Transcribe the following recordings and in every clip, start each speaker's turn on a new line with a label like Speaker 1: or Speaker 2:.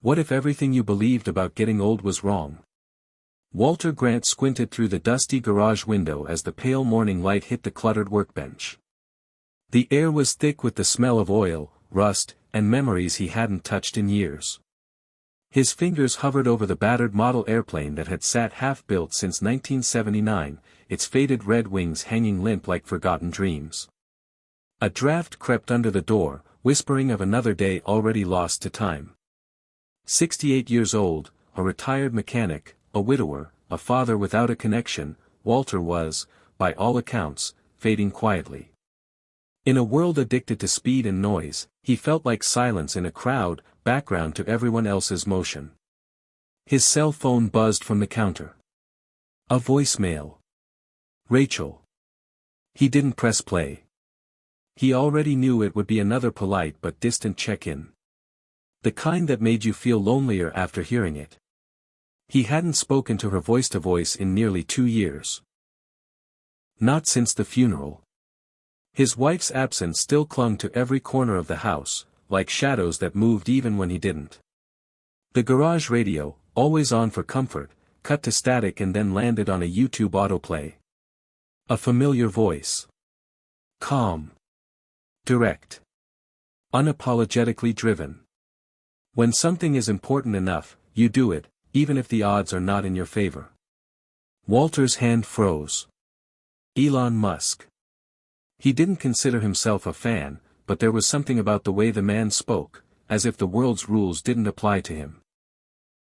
Speaker 1: What if everything you believed about getting old was wrong? Walter Grant squinted through the dusty garage window as the pale morning light hit the cluttered workbench. The air was thick with the smell of oil, rust, and memories he hadn't touched in years. His fingers hovered over the battered model airplane that had sat half-built since 1979, its faded red wings hanging limp like forgotten dreams. A draft crept under the door, whispering of another day already lost to time. 68 years old, a retired mechanic, a widower, a father without a connection, Walter was, by all accounts, fading quietly. In a world addicted to speed and noise, he felt like silence in a crowd, background to everyone else's motion. His cell phone buzzed from the counter. A voicemail. Rachel. He didn't press play. He already knew it would be another polite but distant check-in. The kind that made you feel lonelier after hearing it. He hadn't spoken to her voice-to-voice in nearly 2 years. Not since the funeral. His wife's absence still clung to every corner of the house, like shadows that moved even when he didn't. The garage radio, always on for comfort, cut to static and then landed on a YouTube autoplay. A familiar voice. Calm. Direct. Unapologetically driven. When something is important enough, you do it, even if the odds are not in your favor. Walter's hand froze. Elon Musk. He didn't consider himself a fan, but there was something about the way the man spoke, as if the world's rules didn't apply to him.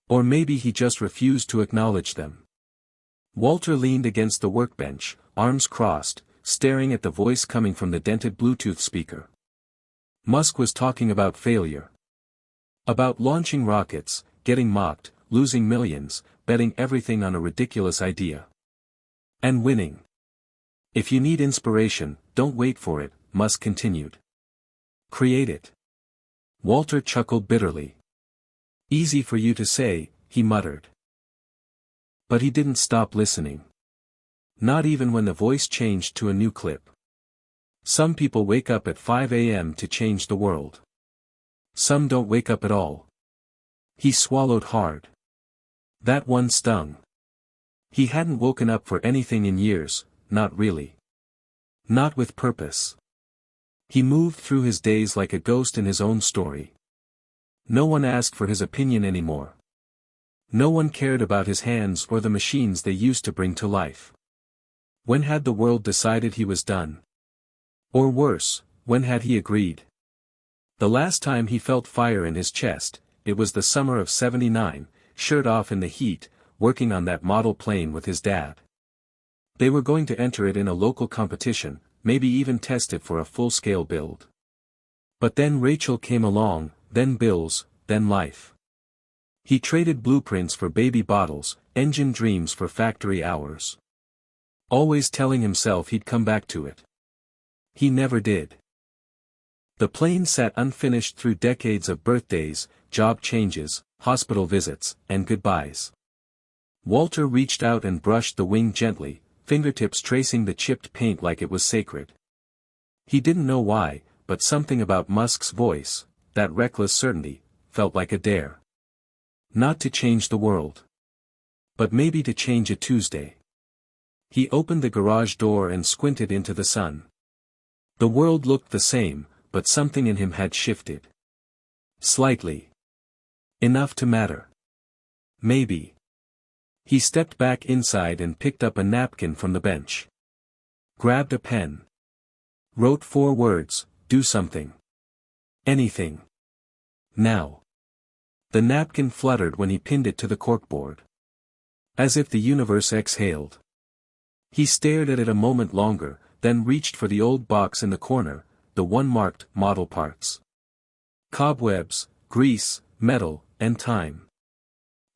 Speaker 1: Or maybe he just refused to acknowledge them. Walter leaned against the workbench, arms crossed, staring at the voice coming from the dented Bluetooth speaker. Musk was talking about failure. About launching rockets, getting mocked, losing millions, betting everything on a ridiculous idea. And winning. If you need inspiration, don't wait for it, Musk continued. Create it. Walter chuckled bitterly. Easy for you to say, he muttered. But he didn't stop listening. Not even when the voice changed to a new clip. Some people wake up at 5 a.m. to change the world. Some don't wake up at all. He swallowed hard. That one stung. He hadn't woken up for anything in years, not really. Not with purpose. He moved through his days like a ghost in his own story. No one asked for his opinion anymore. No one cared about his hands or the machines they used to bring to life. When had the world decided he was done? Or worse, when had he agreed? The last time he felt fire in his chest, it was the summer of '79, shirt off in the heat, working on that model plane with his dad. They were going to enter it in a local competition, maybe even test it for a full-scale build. But then Rachel came along, then bills, then life. He traded blueprints for baby bottles, engine dreams for factory hours. Always telling himself he'd come back to it. He never did. The plane sat unfinished through decades of birthdays, job changes, hospital visits, and goodbyes. Walter reached out and brushed the wing gently, fingertips tracing the chipped paint like it was sacred. He didn't know why, but something about Musk's voice, that reckless certainty, felt like a dare. Not to change the world. But maybe to change a Tuesday. He opened the garage door and squinted into the sun. The world looked the same, but something in him had shifted. Slightly. Enough to matter. Maybe. He stepped back inside and picked up a napkin from the bench. Grabbed a pen. Wrote 4 words, do something. Anything. Now. The napkin fluttered when he pinned it to the corkboard. As if the universe exhaled. He stared at it a moment longer, then reached for the old box in the corner, the one marked model parts. Cobwebs, grease, metal, and time.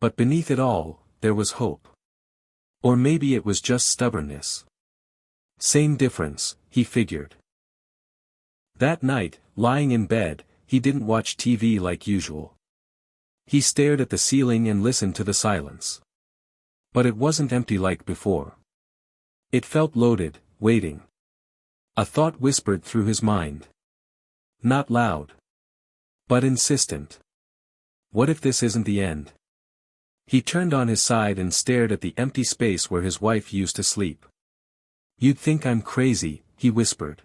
Speaker 1: But beneath it all, there was hope. Or maybe it was just stubbornness. Same difference, he figured. That night, lying in bed, he didn't watch TV like usual. He stared at the ceiling and listened to the silence. But it wasn't empty like before. It felt loaded, waiting. A thought whispered through his mind. Not loud. But insistent. What if this isn't the end? He turned on his side and stared at the empty space where his wife used to sleep. You'd think I'm crazy, he whispered.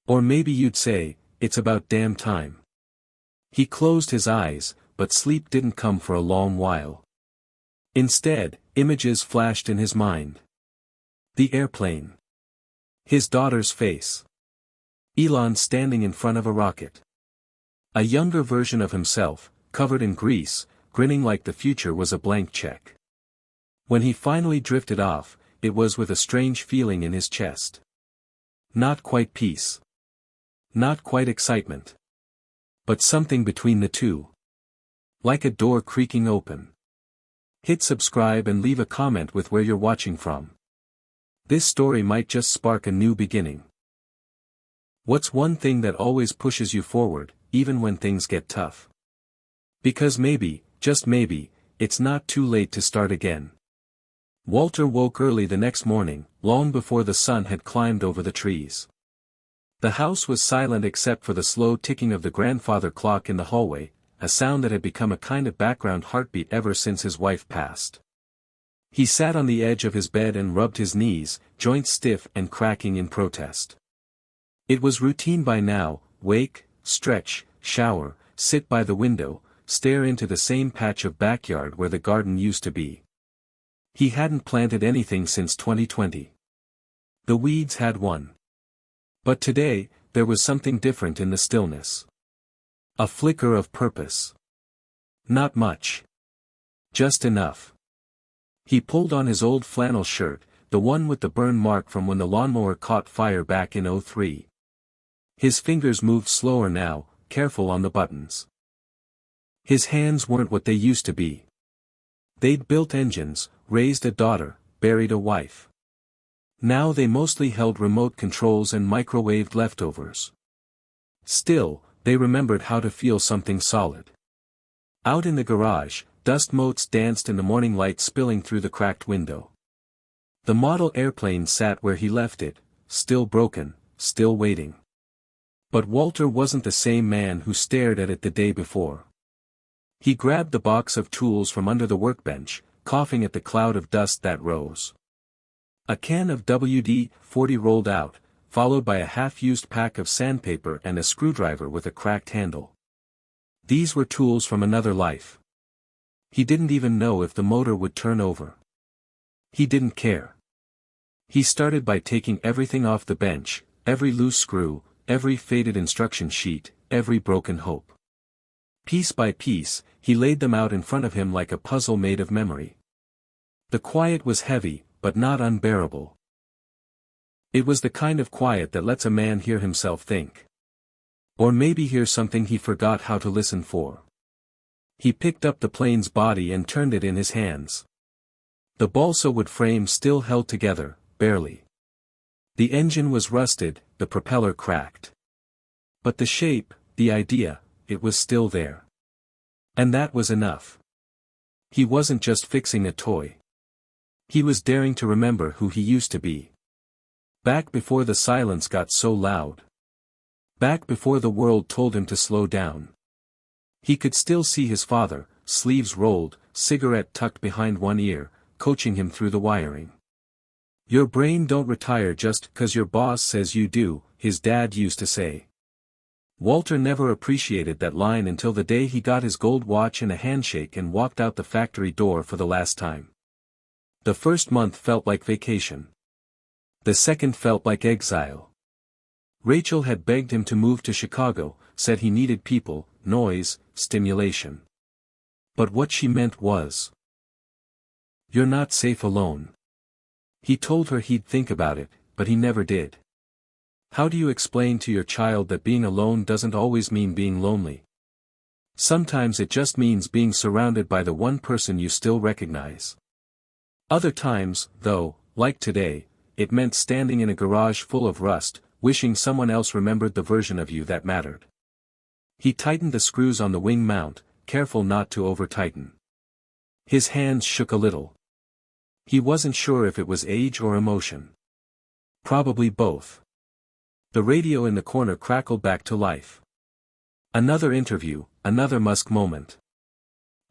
Speaker 1: Or maybe you'd say, it's about damn time. He closed his eyes, but sleep didn't come for a long while. Instead, images flashed in his mind. The airplane. His daughter's face. Elon standing in front of a rocket. A younger version of himself, covered in grease, grinning like the future was a blank check. When he finally drifted off, it was with a strange feeling in his chest. Not quite peace. Not quite excitement. But something between the two. Like a door creaking open. Hit subscribe and leave a comment with where you're watching from. This story might just spark a new beginning. What's one thing that always pushes you forward, even when things get tough? Because maybe, just maybe, it's not too late to start again. Walter woke early the next morning, long before the sun had climbed over the trees. The house was silent except for the slow ticking of the grandfather clock in the hallway, a sound that had become a kind of background heartbeat ever since his wife passed. He sat on the edge of his bed and rubbed his knees, joints stiff and cracking in protest. It was routine by now: wake, stretch, shower, sit by the window, stare into the same patch of backyard where the garden used to be. He hadn't planted anything since 2020. The weeds had won. But today, there was something different in the stillness. A flicker of purpose. Not much. Just enough. He pulled on his old flannel shirt, the one with the burn mark from when the lawnmower caught fire back in '03. His fingers moved slower now, careful on the buttons. His hands weren't what they used to be. They'd built engines, raised a daughter, buried a wife. Now they mostly held remote controls and microwaved leftovers. Still, they remembered how to feel something solid. Out in the garage, dust motes danced in the morning light spilling through the cracked window. The model airplane sat where he left it, still broken, still waiting. But Walter wasn't the same man who stared at it the day before. He grabbed the box of tools from under the workbench, coughing at the cloud of dust that rose. A can of WD-40 rolled out, followed by a half-used pack of sandpaper and a screwdriver with a cracked handle. These were tools from another life. He didn't even know if the motor would turn over. He didn't care. He started by taking everything off the bench, every loose screw, every faded instruction sheet, every broken hope. Piece by piece, he laid them out in front of him like a puzzle made of memory. The quiet was heavy, but not unbearable. It was the kind of quiet that lets a man hear himself think. Or maybe hear something he forgot how to listen for. He picked up the plane's body and turned it in his hands. The balsa wood frame still held together, barely. The engine was rusted, the propeller cracked. But the shape, the idea, it was still there. And that was enough. He wasn't just fixing a toy. He was daring to remember who he used to be. Back before the silence got so loud. Back before the world told him to slow down. He could still see his father, sleeves rolled, cigarette tucked behind one ear, coaching him through the wiring. Your brain don't retire just 'cause your boss says you do, his dad used to say. Walter never appreciated that line until the day he got his gold watch and a handshake and walked out the factory door for the last time. The first month felt like vacation. The second felt like exile. Rachel had begged him to move to Chicago, said he needed people, noise, stimulation. But what she meant was, "You're not safe alone." He told her he'd think about it, but he never did. How do you explain to your child that being alone doesn't always mean being lonely? Sometimes it just means being surrounded by the one person you still recognize. Other times, though, like today, it meant standing in a garage full of rust, wishing someone else remembered the version of you that mattered. He tightened the screws on the wing mount, careful not to over-tighten. His hands shook a little. He wasn't sure if it was age or emotion. Probably both. The radio in the corner crackled back to life. Another interview, another Musk moment.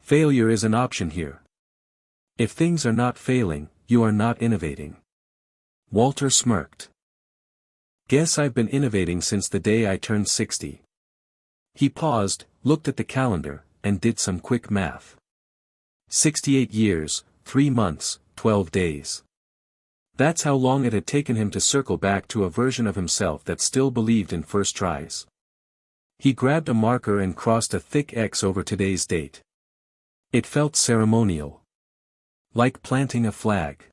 Speaker 1: Failure is an option here. If things are not failing, you are not innovating. Walter smirked. Guess I've been innovating since the day I turned 60. He paused, looked at the calendar, and did some quick math. 68 years, 3 months, 12 days. That's how long it had taken him to circle back to a version of himself that still believed in first tries. He grabbed a marker and crossed a thick X over today's date. It felt ceremonial. Like planting a flag.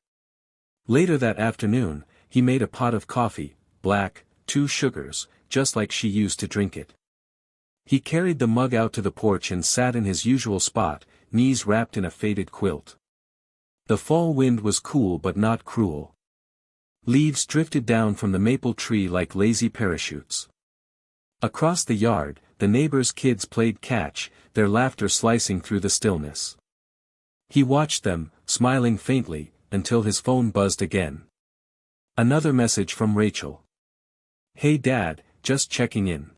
Speaker 1: Later that afternoon, he made a pot of coffee, black, 2 sugars, just like she used to drink it. He carried the mug out to the porch and sat in his usual spot, knees wrapped in a faded quilt. The fall wind was cool but not cruel. Leaves drifted down from the maple tree like lazy parachutes. Across the yard, the neighbors' kids played catch, their laughter slicing through the stillness. He watched them, smiling faintly, until his phone buzzed again. Another message from Rachel. Hey Dad, just checking in.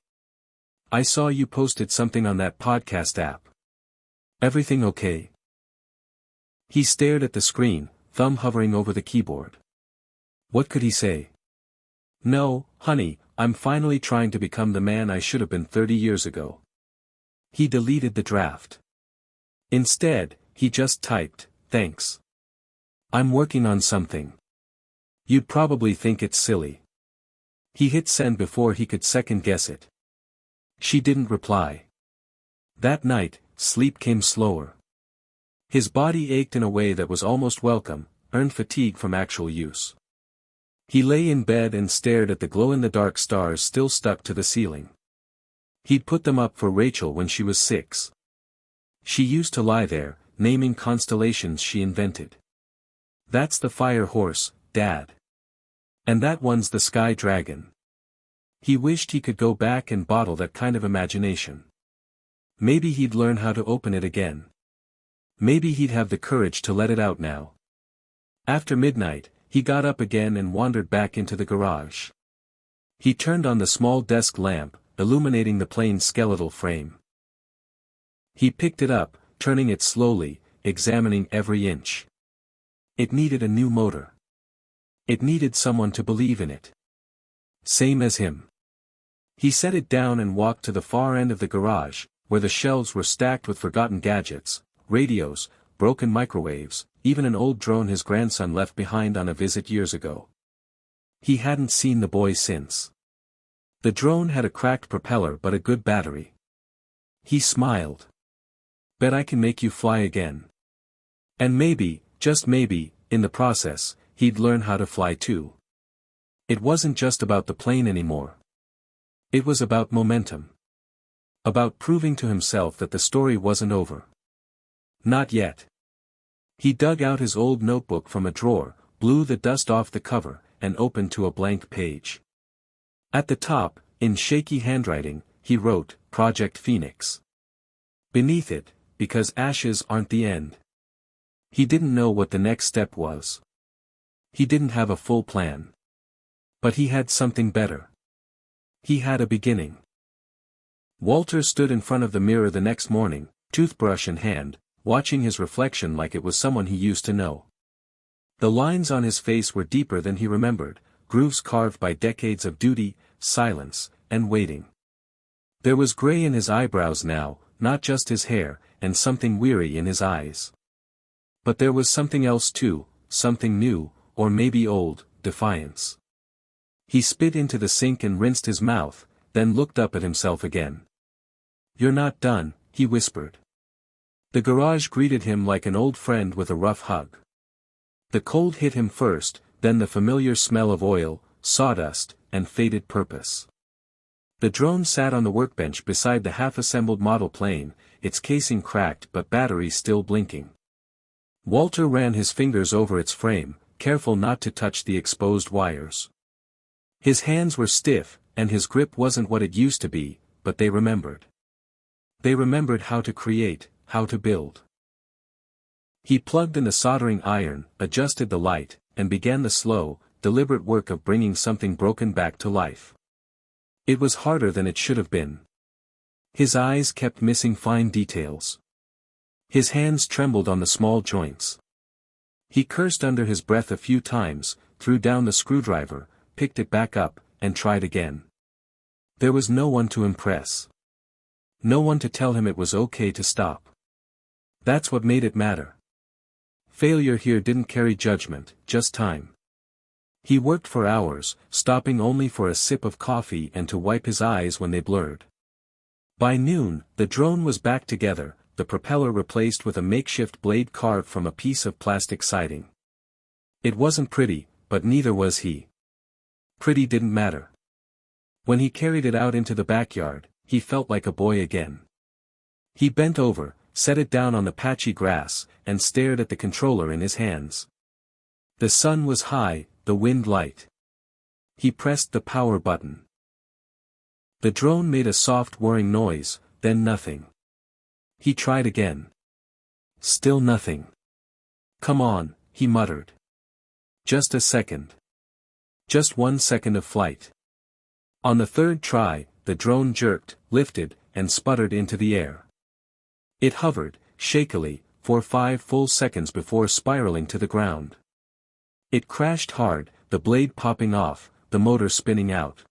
Speaker 1: I saw you posted something on that podcast app. Everything okay? He stared at the screen, thumb hovering over the keyboard. What could he say? No, honey, I'm finally trying to become the man I should have been 30 years ago. He deleted the draft. Instead, he just typed, thanks. I'm working on something. You'd probably think it's silly. He hit send before he could second guess it. She didn't reply. That night, sleep came slower. His body ached in a way that was almost welcome, earned fatigue from actual use. He lay in bed and stared at the glow-in-the-dark stars still stuck to the ceiling. He'd put them up for Rachel when she was 6. She used to lie there, naming constellations she invented. That's the fire horse, Dad. And that one's the sky dragon. He wished he could go back and bottle that kind of imagination. Maybe he'd learn how to open it again. Maybe he'd have the courage to let it out now. After midnight, he got up again and wandered back into the garage. He turned on the small desk lamp, illuminating the plain skeletal frame. He picked it up, turning it slowly, examining every inch. It needed a new motor. It needed someone to believe in it. Same as him. He set it down and walked to the far end of the garage, where the shelves were stacked with forgotten gadgets, radios, broken microwaves, even an old drone his grandson left behind on a visit years ago. He hadn't seen the boy since. The drone had a cracked propeller but a good battery. He smiled. Bet I can make you fly again. And maybe, just maybe, in the process, he'd learn how to fly too. It wasn't just about the plane anymore. It was about momentum. About proving to himself that the story wasn't over. Not yet. He dug out his old notebook from a drawer, blew the dust off the cover, and opened to a blank page. At the top, in shaky handwriting, he wrote, Project Phoenix. Beneath it, because ashes aren't the end. He didn't know what the next step was. He didn't have a full plan. But he had something better. He had a beginning. Walter stood in front of the mirror the next morning, toothbrush in hand, watching his reflection like it was someone he used to know. The lines on his face were deeper than he remembered, grooves carved by decades of duty, silence, and waiting. There was gray in his eyebrows now, not just his hair, and something weary in his eyes. But there was something else too, something new, or maybe old, defiance. He spit into the sink and rinsed his mouth, then looked up at himself again. You're not done, he whispered. The garage greeted him like an old friend with a rough hug. The cold hit him first, then the familiar smell of oil, sawdust, and faded purpose. The drone sat on the workbench beside the half-assembled model plane, its casing cracked but batteries still blinking. Walter ran his fingers over its frame, careful not to touch the exposed wires. His hands were stiff, and his grip wasn't what it used to be, but they remembered. They remembered how to create, how to build. He plugged in the soldering iron, adjusted the light, and began the slow, deliberate work of bringing something broken back to life. It was harder than it should have been. His eyes kept missing fine details. His hands trembled on the small joints. He cursed under his breath a few times, threw down the screwdriver, picked it back up, and tried again. There was no one to impress. No one to tell him it was okay to stop. That's what made it matter. Failure here didn't carry judgment, just time. He worked for hours, stopping only for a sip of coffee and to wipe his eyes when they blurred. By noon, the drone was back together, the propeller replaced with a makeshift blade carved from a piece of plastic siding. It wasn't pretty, but neither was he. Pretty didn't matter. When he carried it out into the backyard, he felt like a boy again. He bent over, set it down on the patchy grass, and stared at the controller in his hands. The sun was high, the wind light. He pressed the power button. The drone made a soft whirring noise, then nothing. He tried again. Still nothing. Come on, he muttered. Just a second. Just 1 second of flight. On the third try, the drone jerked, lifted, and sputtered into the air. It hovered, shakily, for 5 full seconds before spiraling to the ground. It crashed hard, the blade popping off, the motor spinning out.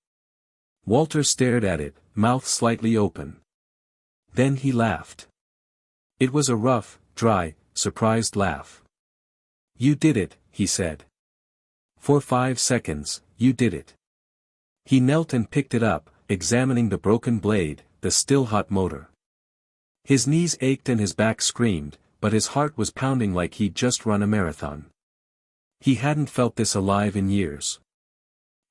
Speaker 1: Walter stared at it, mouth slightly open. Then he laughed. It was a rough, dry, surprised laugh. You did it, he said. For 5 seconds, you did it. He knelt and picked it up, examining the broken blade, the still hot motor. His knees ached and his back screamed, but his heart was pounding like he'd just run a marathon. He hadn't felt this alive in years.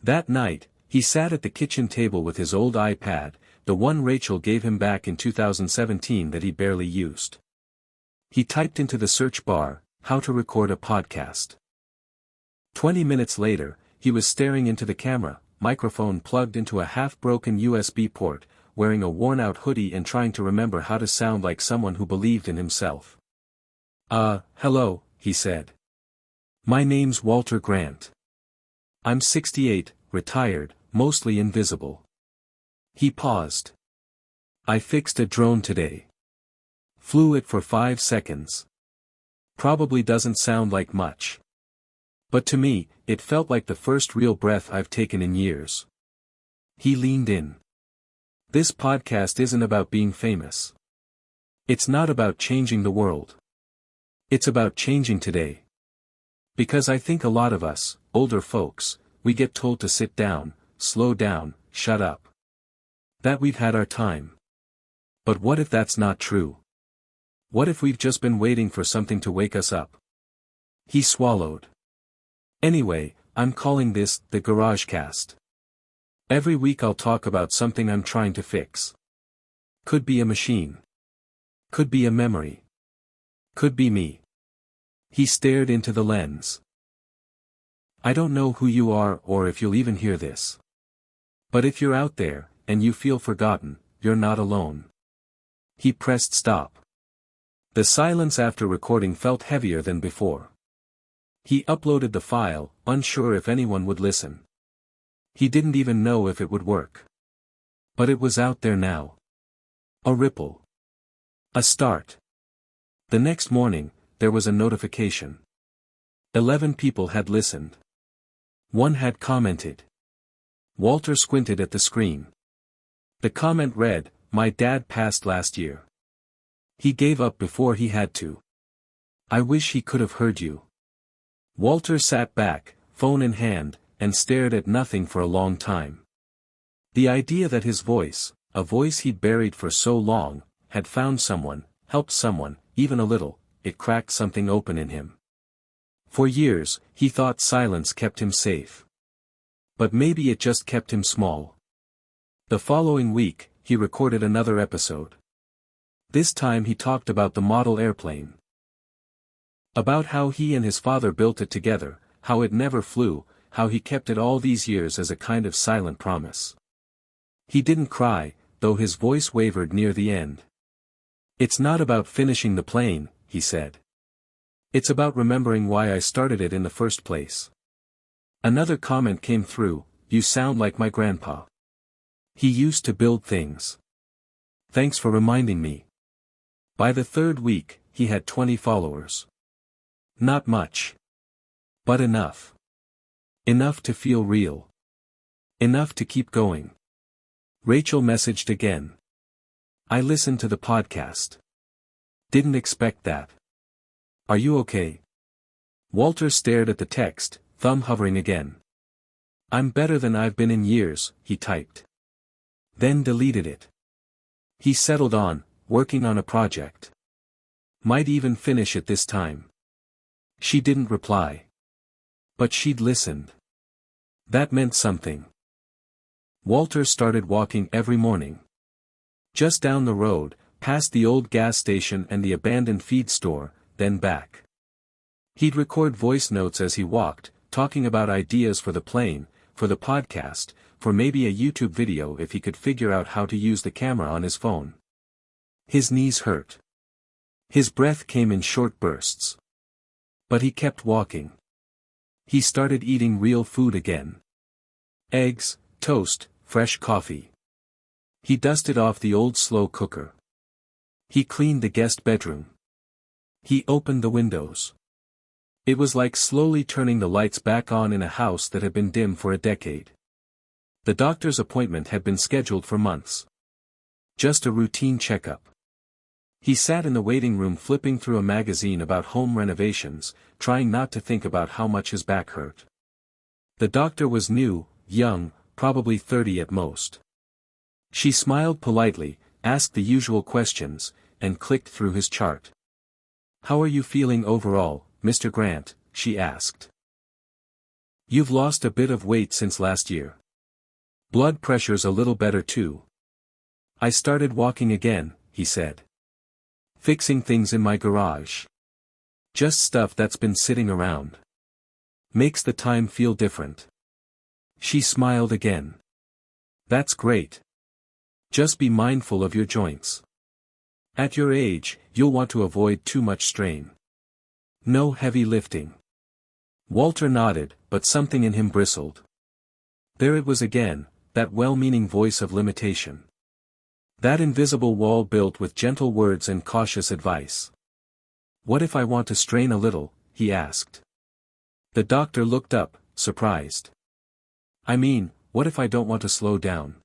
Speaker 1: That night, he sat at the kitchen table with his old iPad, the one Rachel gave him back in 2017 that he barely used. He typed into the search bar, "How to record a podcast." 20 minutes later, he was staring into the camera, microphone plugged into a half-broken USB port, wearing a worn-out hoodie and trying to remember how to sound like someone who believed in himself. Hello, he said. My name's Walter Grant. I'm 68, retired, mostly invisible. He paused. I fixed a drone today. Flew it for 5 seconds. Probably doesn't sound like much. But to me, it felt like the first real breath I've taken in years. He leaned in. This podcast isn't about being famous. It's not about changing the world. It's about changing today. Because I think a lot of us, older folks, we get told to sit down, slow down, shut up. That we've had our time. But what if that's not true? What if we've just been waiting for something to wake us up? He swallowed. Anyway, I'm calling this the GarageCast. Every week I'll talk about something I'm trying to fix. Could be a machine. Could be a memory. Could be me. He stared into the lens. I don't know who you are or if you'll even hear this. But if you're out there, and you feel forgotten, you're not alone. He pressed stop. The silence after recording felt heavier than before. He uploaded the file, unsure if anyone would listen. He didn't even know if it would work. But it was out there now. A ripple. A start. The next morning, there was a notification. 11 people had listened. 1 had commented. Walter squinted at the screen. The comment read, "My dad passed last year. He gave up before he had to. I wish he could have heard you." Walter sat back, phone in hand, and stared at nothing for a long time. The idea that his voice, a voice he'd buried for so long, had found someone, helped someone, even a little, it cracked something open in him. For years, he thought silence kept him safe. But maybe it just kept him small. The following week, he recorded another episode. This time he talked about the model airplane. About how he and his father built it together, how it never flew, how he kept it all these years as a kind of silent promise. He didn't cry, though his voice wavered near the end. It's not about finishing the plane, he said. It's about remembering why I started it in the first place. Another comment came through, "You sound like my grandpa. He used to build things. Thanks for reminding me." By the third week, he had 20 followers. Not much. But enough. Enough to feel real. Enough to keep going. Rachel messaged again. I listened to the podcast. Didn't expect that. Are you okay? Walter stared at the text, thumb hovering again. I'm better than I've been in years, he typed. Then deleted it. He settled on, working on a project. Might even finish it this time. She didn't reply. But she'd listened. That meant something. Walter started walking every morning. Just down the road, past the old gas station and the abandoned feed store, then back. He'd record voice notes as he walked, talking about ideas for the plane, for the podcast, for maybe a YouTube video if he could figure out how to use the camera on his phone. His knees hurt. His breath came in short bursts. But he kept walking. He started eating real food again. Eggs, toast, fresh coffee. He dusted off the old slow cooker. He cleaned the guest bedroom. He opened the windows. It was like slowly turning the lights back on in a house that had been dim for a decade. The doctor's appointment had been scheduled for months. Just a routine checkup. He sat in the waiting room flipping through a magazine about home renovations, trying not to think about how much his back hurt. The doctor was new, young, probably 30 at most. She smiled politely, asked the usual questions, and clicked through his chart. How are you feeling overall, Mr. Grant? She asked. You've lost a bit of weight since last year. Blood pressure's a little better too. I started walking again, he said. Fixing things in my garage. Just stuff that's been sitting around. Makes the time feel different. She smiled again. That's great. Just be mindful of your joints. At your age, you'll want to avoid too much strain. No heavy lifting. Walter nodded, but something in him bristled. There it was again, that well-meaning voice of limitation. That invisible wall built with gentle words and cautious advice. What if I want to strain a little? He asked. The doctor looked up, surprised. I mean, what if I don't want to slow down?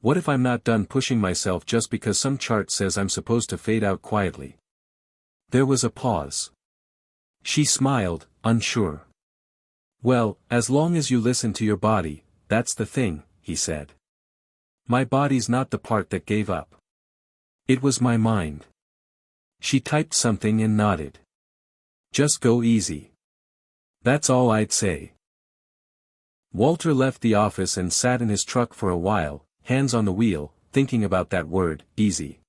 Speaker 1: What if I'm not done pushing myself just because some chart says I'm supposed to fade out quietly? There was a pause. She smiled, unsure. Well, as long as you listen to your body, that's the thing, he said. My body's not the part that gave up. It was my mind. She typed something and nodded. Just go easy. That's all I'd say. Walter left the office and sat in his truck for a while, hands on the wheel, thinking about that word, easy.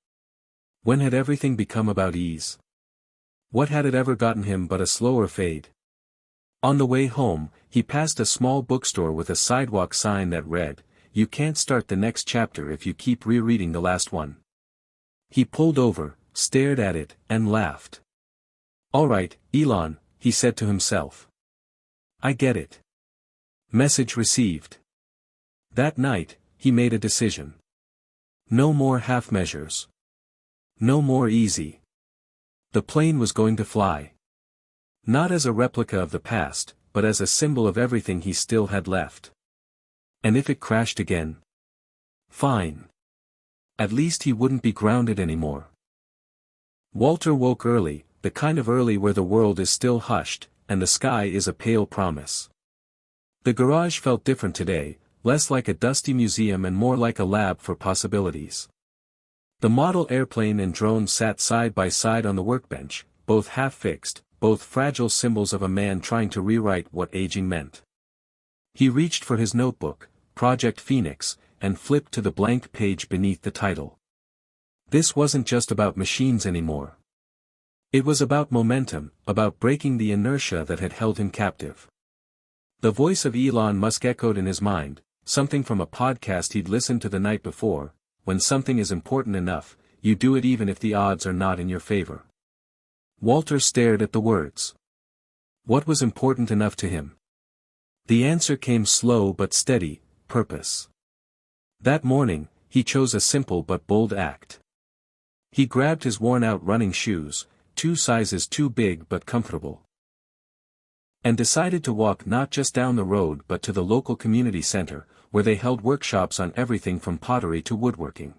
Speaker 1: When had everything become about ease? What had it ever gotten him but a slower fade? On the way home, he passed a small bookstore with a sidewalk sign that read, "You can't start the next chapter if you keep rereading the last one." He pulled over, stared at it, and laughed. All right, Elon, he said to himself. I get it. Message received. That night, he made a decision. No more half measures. No more easy. The plane was going to fly. Not as a replica of the past, but as a symbol of everything he still had left. And if it crashed again? Fine. At least he wouldn't be grounded anymore. Walter woke early, the kind of early where the world is still hushed, and the sky is a pale promise. The garage felt different today, less like a dusty museum and more like a lab for possibilities. The model airplane and drone sat side by side on the workbench, both half-fixed, both fragile symbols of a man trying to rewrite what aging meant. He reached for his notebook, Project Phoenix, and flipped to the blank page beneath the title. This wasn't just about machines anymore. It was about momentum, about breaking the inertia that had held him captive. The voice of Elon Musk echoed in his mind, something from a podcast he'd listened to the night before. When something is important enough, you do it even if the odds are not in your favor. Walter stared at the words. What was important enough to him? The answer came slow but steady, purpose. That morning, he chose a simple but bold act. He grabbed his worn-out running shoes, 2 sizes too big but comfortable, and decided to walk not just down the road but to the local community center, where they held workshops on everything from pottery to woodworking.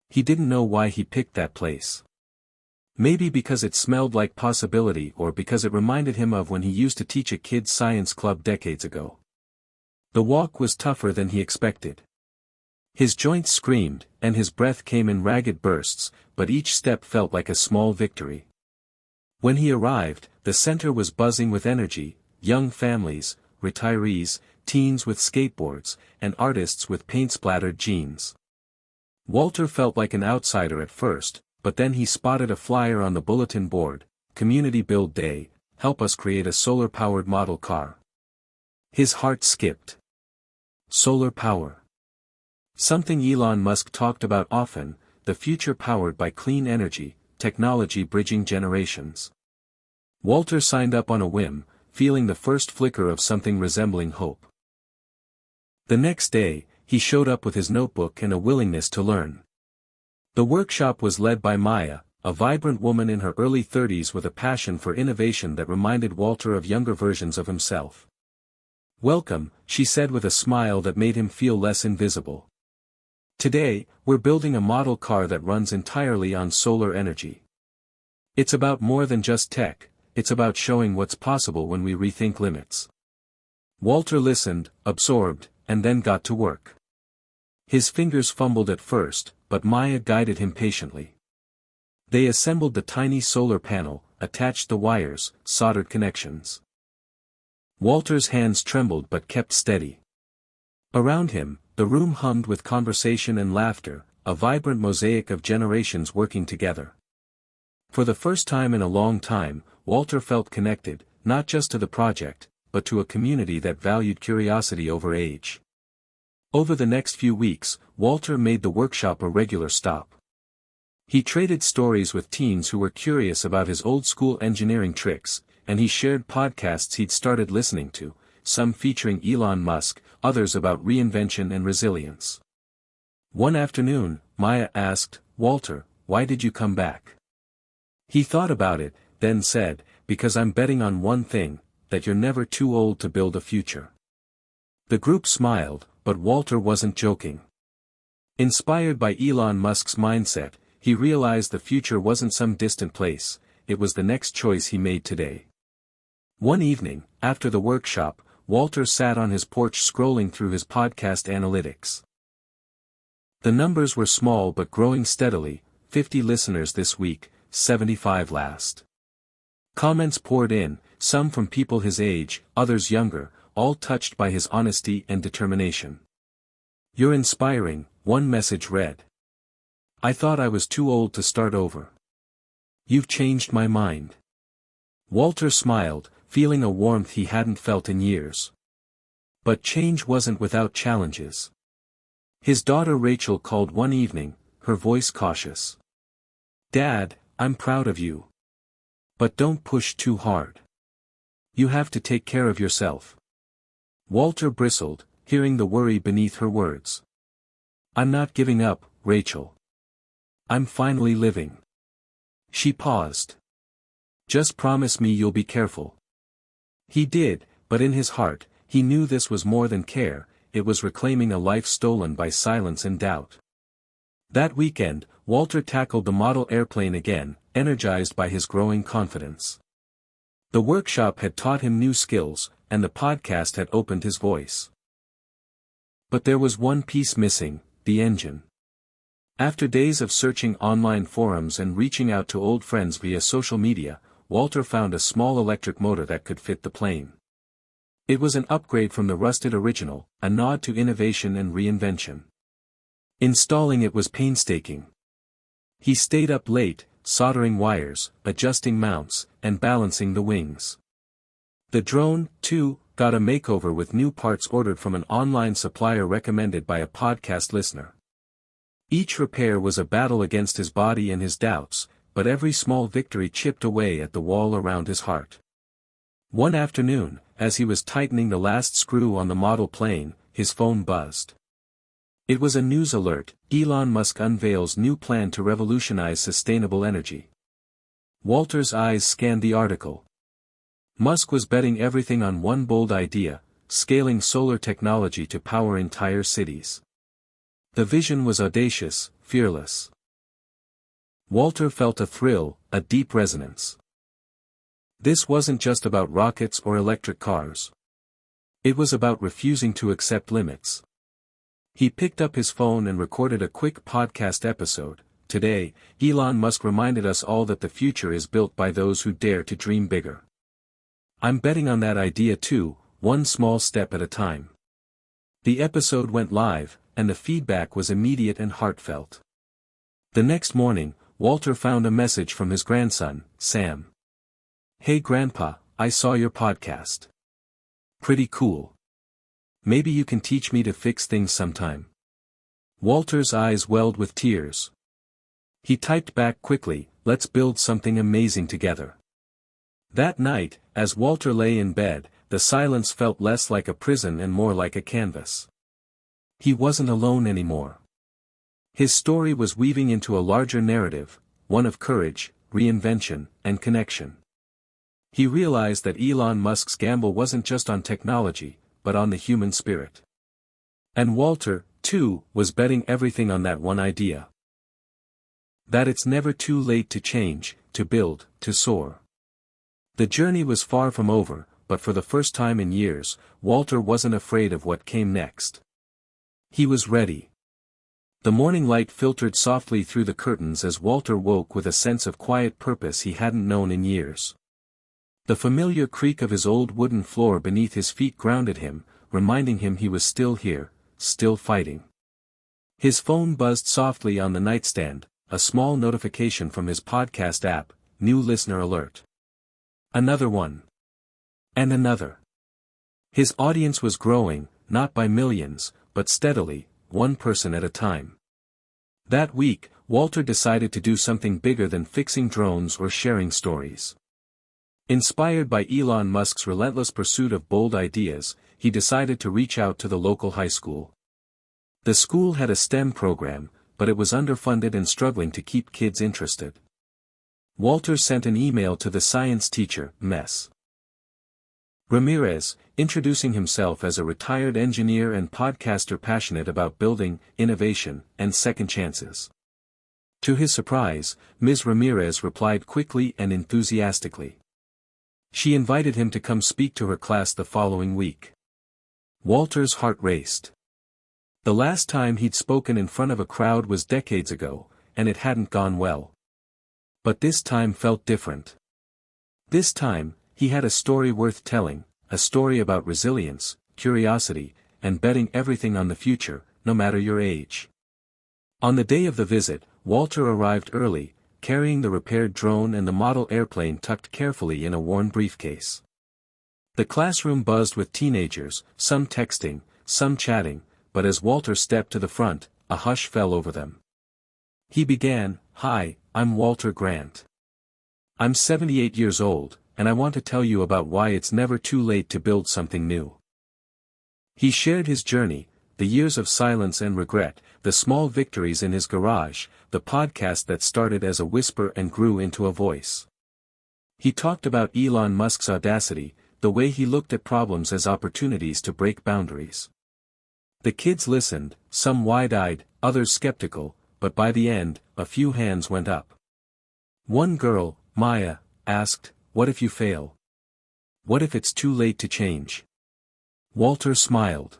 Speaker 1: He didn't know why he picked that place. Maybe because it smelled like possibility, or because it reminded him of when he used to teach a kids' science club decades ago. The walk was tougher than he expected. His joints screamed, and his breath came in ragged bursts, but each step felt like a small victory. When he arrived, the center was buzzing with energy: young families, retirees, teens with skateboards, and artists with paint-splattered jeans. Walter felt like an outsider at first, but then he spotted a flyer on the bulletin board: Community Build Day, help us create a solar-powered model car. His heart skipped. Solar power. Something Elon Musk talked about often, the future powered by clean energy, technology bridging generations. Walter signed up on a whim, feeling the first flicker of something resembling hope. The next day, he showed up with his notebook and a willingness to learn. The workshop was led by Maya, a vibrant woman in her early 30s with a passion for innovation that reminded Walter of younger versions of himself. "Welcome," she said with a smile that made him feel less invisible. "Today, we're building a model car that runs entirely on solar energy. It's about more than just tech, it's about showing what's possible when we rethink limits." Walter listened, absorbed, and then got to work. His fingers fumbled at first, but Maya guided him patiently. They assembled the tiny solar panel, attached the wires, soldered connections. Walter's hands trembled but kept steady. Around him, the room hummed with conversation and laughter, a vibrant mosaic of generations working together. For the first time in a long time, Walter felt connected, not just to the project, but to a community that valued curiosity over age. Over the next few weeks, Walter made the workshop a regular stop. He traded stories with teens who were curious about his old-school engineering tricks, and he shared podcasts he'd started listening to, some featuring Elon Musk, others about reinvention and resilience. One afternoon, Maya asked, "Walter, why did you come back?" He thought about it, then said, "Because I'm betting on one thing, that you're never too old to build a future." The group smiled, but Walter wasn't joking. Inspired by Elon Musk's mindset, he realized the future wasn't some distant place, it was the next choice he made today. One evening, after the workshop, Walter sat on his porch scrolling through his podcast analytics. The numbers were small but growing steadily: 50 listeners this week, 75 last. Comments poured in, some from people his age, others younger, all touched by his honesty and determination. "You're inspiring," one message read. "I thought I was too old to start over. You've changed my mind." Walter smiled, feeling a warmth he hadn't felt in years. But change wasn't without challenges. His daughter Rachel called one evening, her voice cautious. "Dad, I'm proud of you. But don't push too hard. You have to take care of yourself." Walter bristled, hearing the worry beneath her words. "I'm not giving up, Rachel. I'm finally living." She paused. "Just promise me you'll be careful." He did, but in his heart, he knew this was more than care, it was reclaiming a life stolen by silence and doubt. That weekend, Walter tackled the model airplane again, energized by his growing confidence. The workshop had taught him new skills, and the podcast had opened his voice. But there was one piece missing: the engine. After days of searching online forums and reaching out to old friends via social media, Walter found a small electric motor that could fit the plane. It was an upgrade from the rusted original, a nod to innovation and reinvention. Installing it was painstaking. He stayed up late, soldering wires, adjusting mounts, and balancing the wings. The drone, too, got a makeover with new parts ordered from an online supplier recommended by a podcast listener. Each repair was a battle against his body and his doubts, but every small victory chipped away at the wall around his heart. One afternoon, as he was tightening the last screw on the model plane, his phone buzzed. It was a news alert: Elon Musk unveils new plan to revolutionize sustainable energy. Walter's eyes scanned the article. Musk was betting everything on one bold idea: scaling solar technology to power entire cities. The vision was audacious, fearless. Walter felt a thrill, a deep resonance. This wasn't just about rockets or electric cars. It was about refusing to accept limits. He picked up his phone and recorded a quick podcast episode. Today, Elon Musk reminded us all that the future is built by those who dare to dream bigger. I'm betting on that idea too, one small step at a time. The episode went live, and the feedback was immediate and heartfelt. The next morning, Walter found a message from his grandson, Sam. "Hey Grandpa, I saw your podcast. Pretty cool. Maybe you can teach me to fix things sometime." Walter's eyes welled with tears. He typed back quickly, "Let's build something amazing together." That night, as Walter lay in bed, the silence felt less like a prison and more like a canvas. He wasn't alone anymore. His story was weaving into a larger narrative, one of courage, reinvention, and connection. He realized that Elon Musk's gamble wasn't just on technology, but on the human spirit. And Walter, too, was betting everything on that one idea. That it's never too late to change, to build, to soar. The journey was far from over, but for the first time in years, Walter wasn't afraid of what came next. He was ready. The morning light filtered softly through the curtains as Walter woke with a sense of quiet purpose he hadn't known in years. The familiar creak of his old wooden floor beneath his feet grounded him, reminding him he was still here, still fighting. His phone buzzed softly on the nightstand, a small notification from his podcast app: "New listener alert." Another one. And another. His audience was growing, not by millions, but steadily, one person at a time. That week, Walter decided to do something bigger than fixing drones or sharing stories. Inspired by Elon Musk's relentless pursuit of bold ideas, he decided to reach out to the local high school. The school had a STEM program, but it was underfunded and struggling to keep kids interested. Walter sent an email to the science teacher, Ms. Ramirez, introducing himself as a retired engineer and podcaster passionate about building, innovation, and second chances. To his surprise, Ms. Ramirez replied quickly and enthusiastically. She invited him to come speak to her class the following week. Walter's heart raced. The last time he'd spoken in front of a crowd was decades ago, and it hadn't gone well. But this time felt different. This time, he had a story worth telling, a story about resilience, curiosity, and betting everything on the future, no matter your age. On the day of the visit, Walter arrived early, carrying the repaired drone and the model airplane tucked carefully in a worn briefcase. The classroom buzzed with teenagers, some texting, some chatting, but as Walter stepped to the front, a hush fell over them. He began, "Hi, I'm Walter Grant. I'm 78 years old, and I want to tell you about why it's never too late to build something new." He shared his journey, the years of silence and regret, the small victories in his garage, the podcast that started as a whisper and grew into a voice. He talked about Elon Musk's audacity, the way he looked at problems as opportunities to break boundaries. The kids listened, some wide-eyed, others skeptical, but by the end, a few hands went up. One girl, Maya, asked, "What if you fail? What if it's too late to change?" Walter smiled.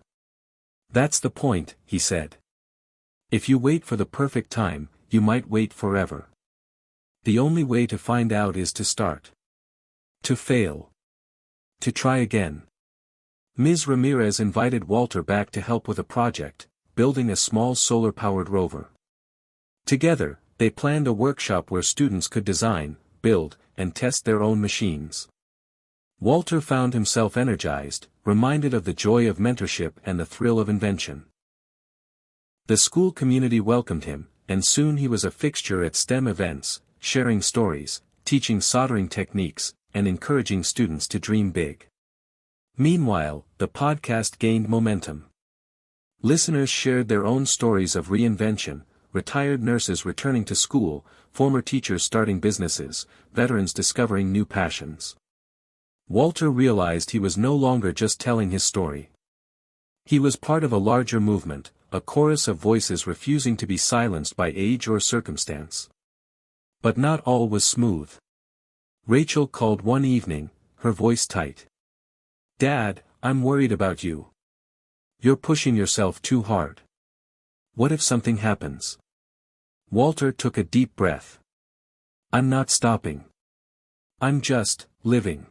Speaker 1: "That's the point," he said. "If you wait for the perfect time, you might wait forever. The only way to find out is to start. To fail. To try again." Ms. Ramirez invited Walter back to help with a project, building a small solar-powered rover. Together, they planned a workshop where students could design, build, and test their own machines. Walter found himself energized, reminded of the joy of mentorship and the thrill of invention. The school community welcomed him, and soon he was a fixture at STEM events, sharing stories, teaching soldering techniques, and encouraging students to dream big. Meanwhile, the podcast gained momentum. Listeners shared their own stories of reinvention, retired nurses returning to school, former teachers starting businesses, veterans discovering new passions. Walter realized he was no longer just telling his story. He was part of a larger movement, a chorus of voices refusing to be silenced by age or circumstance. But not all was smooth. Rachel called one evening, her voice tight. "Dad, I'm worried about you. You're pushing yourself too hard. What if something happens?" Walter took a deep breath. "I'm not stopping. I'm just living."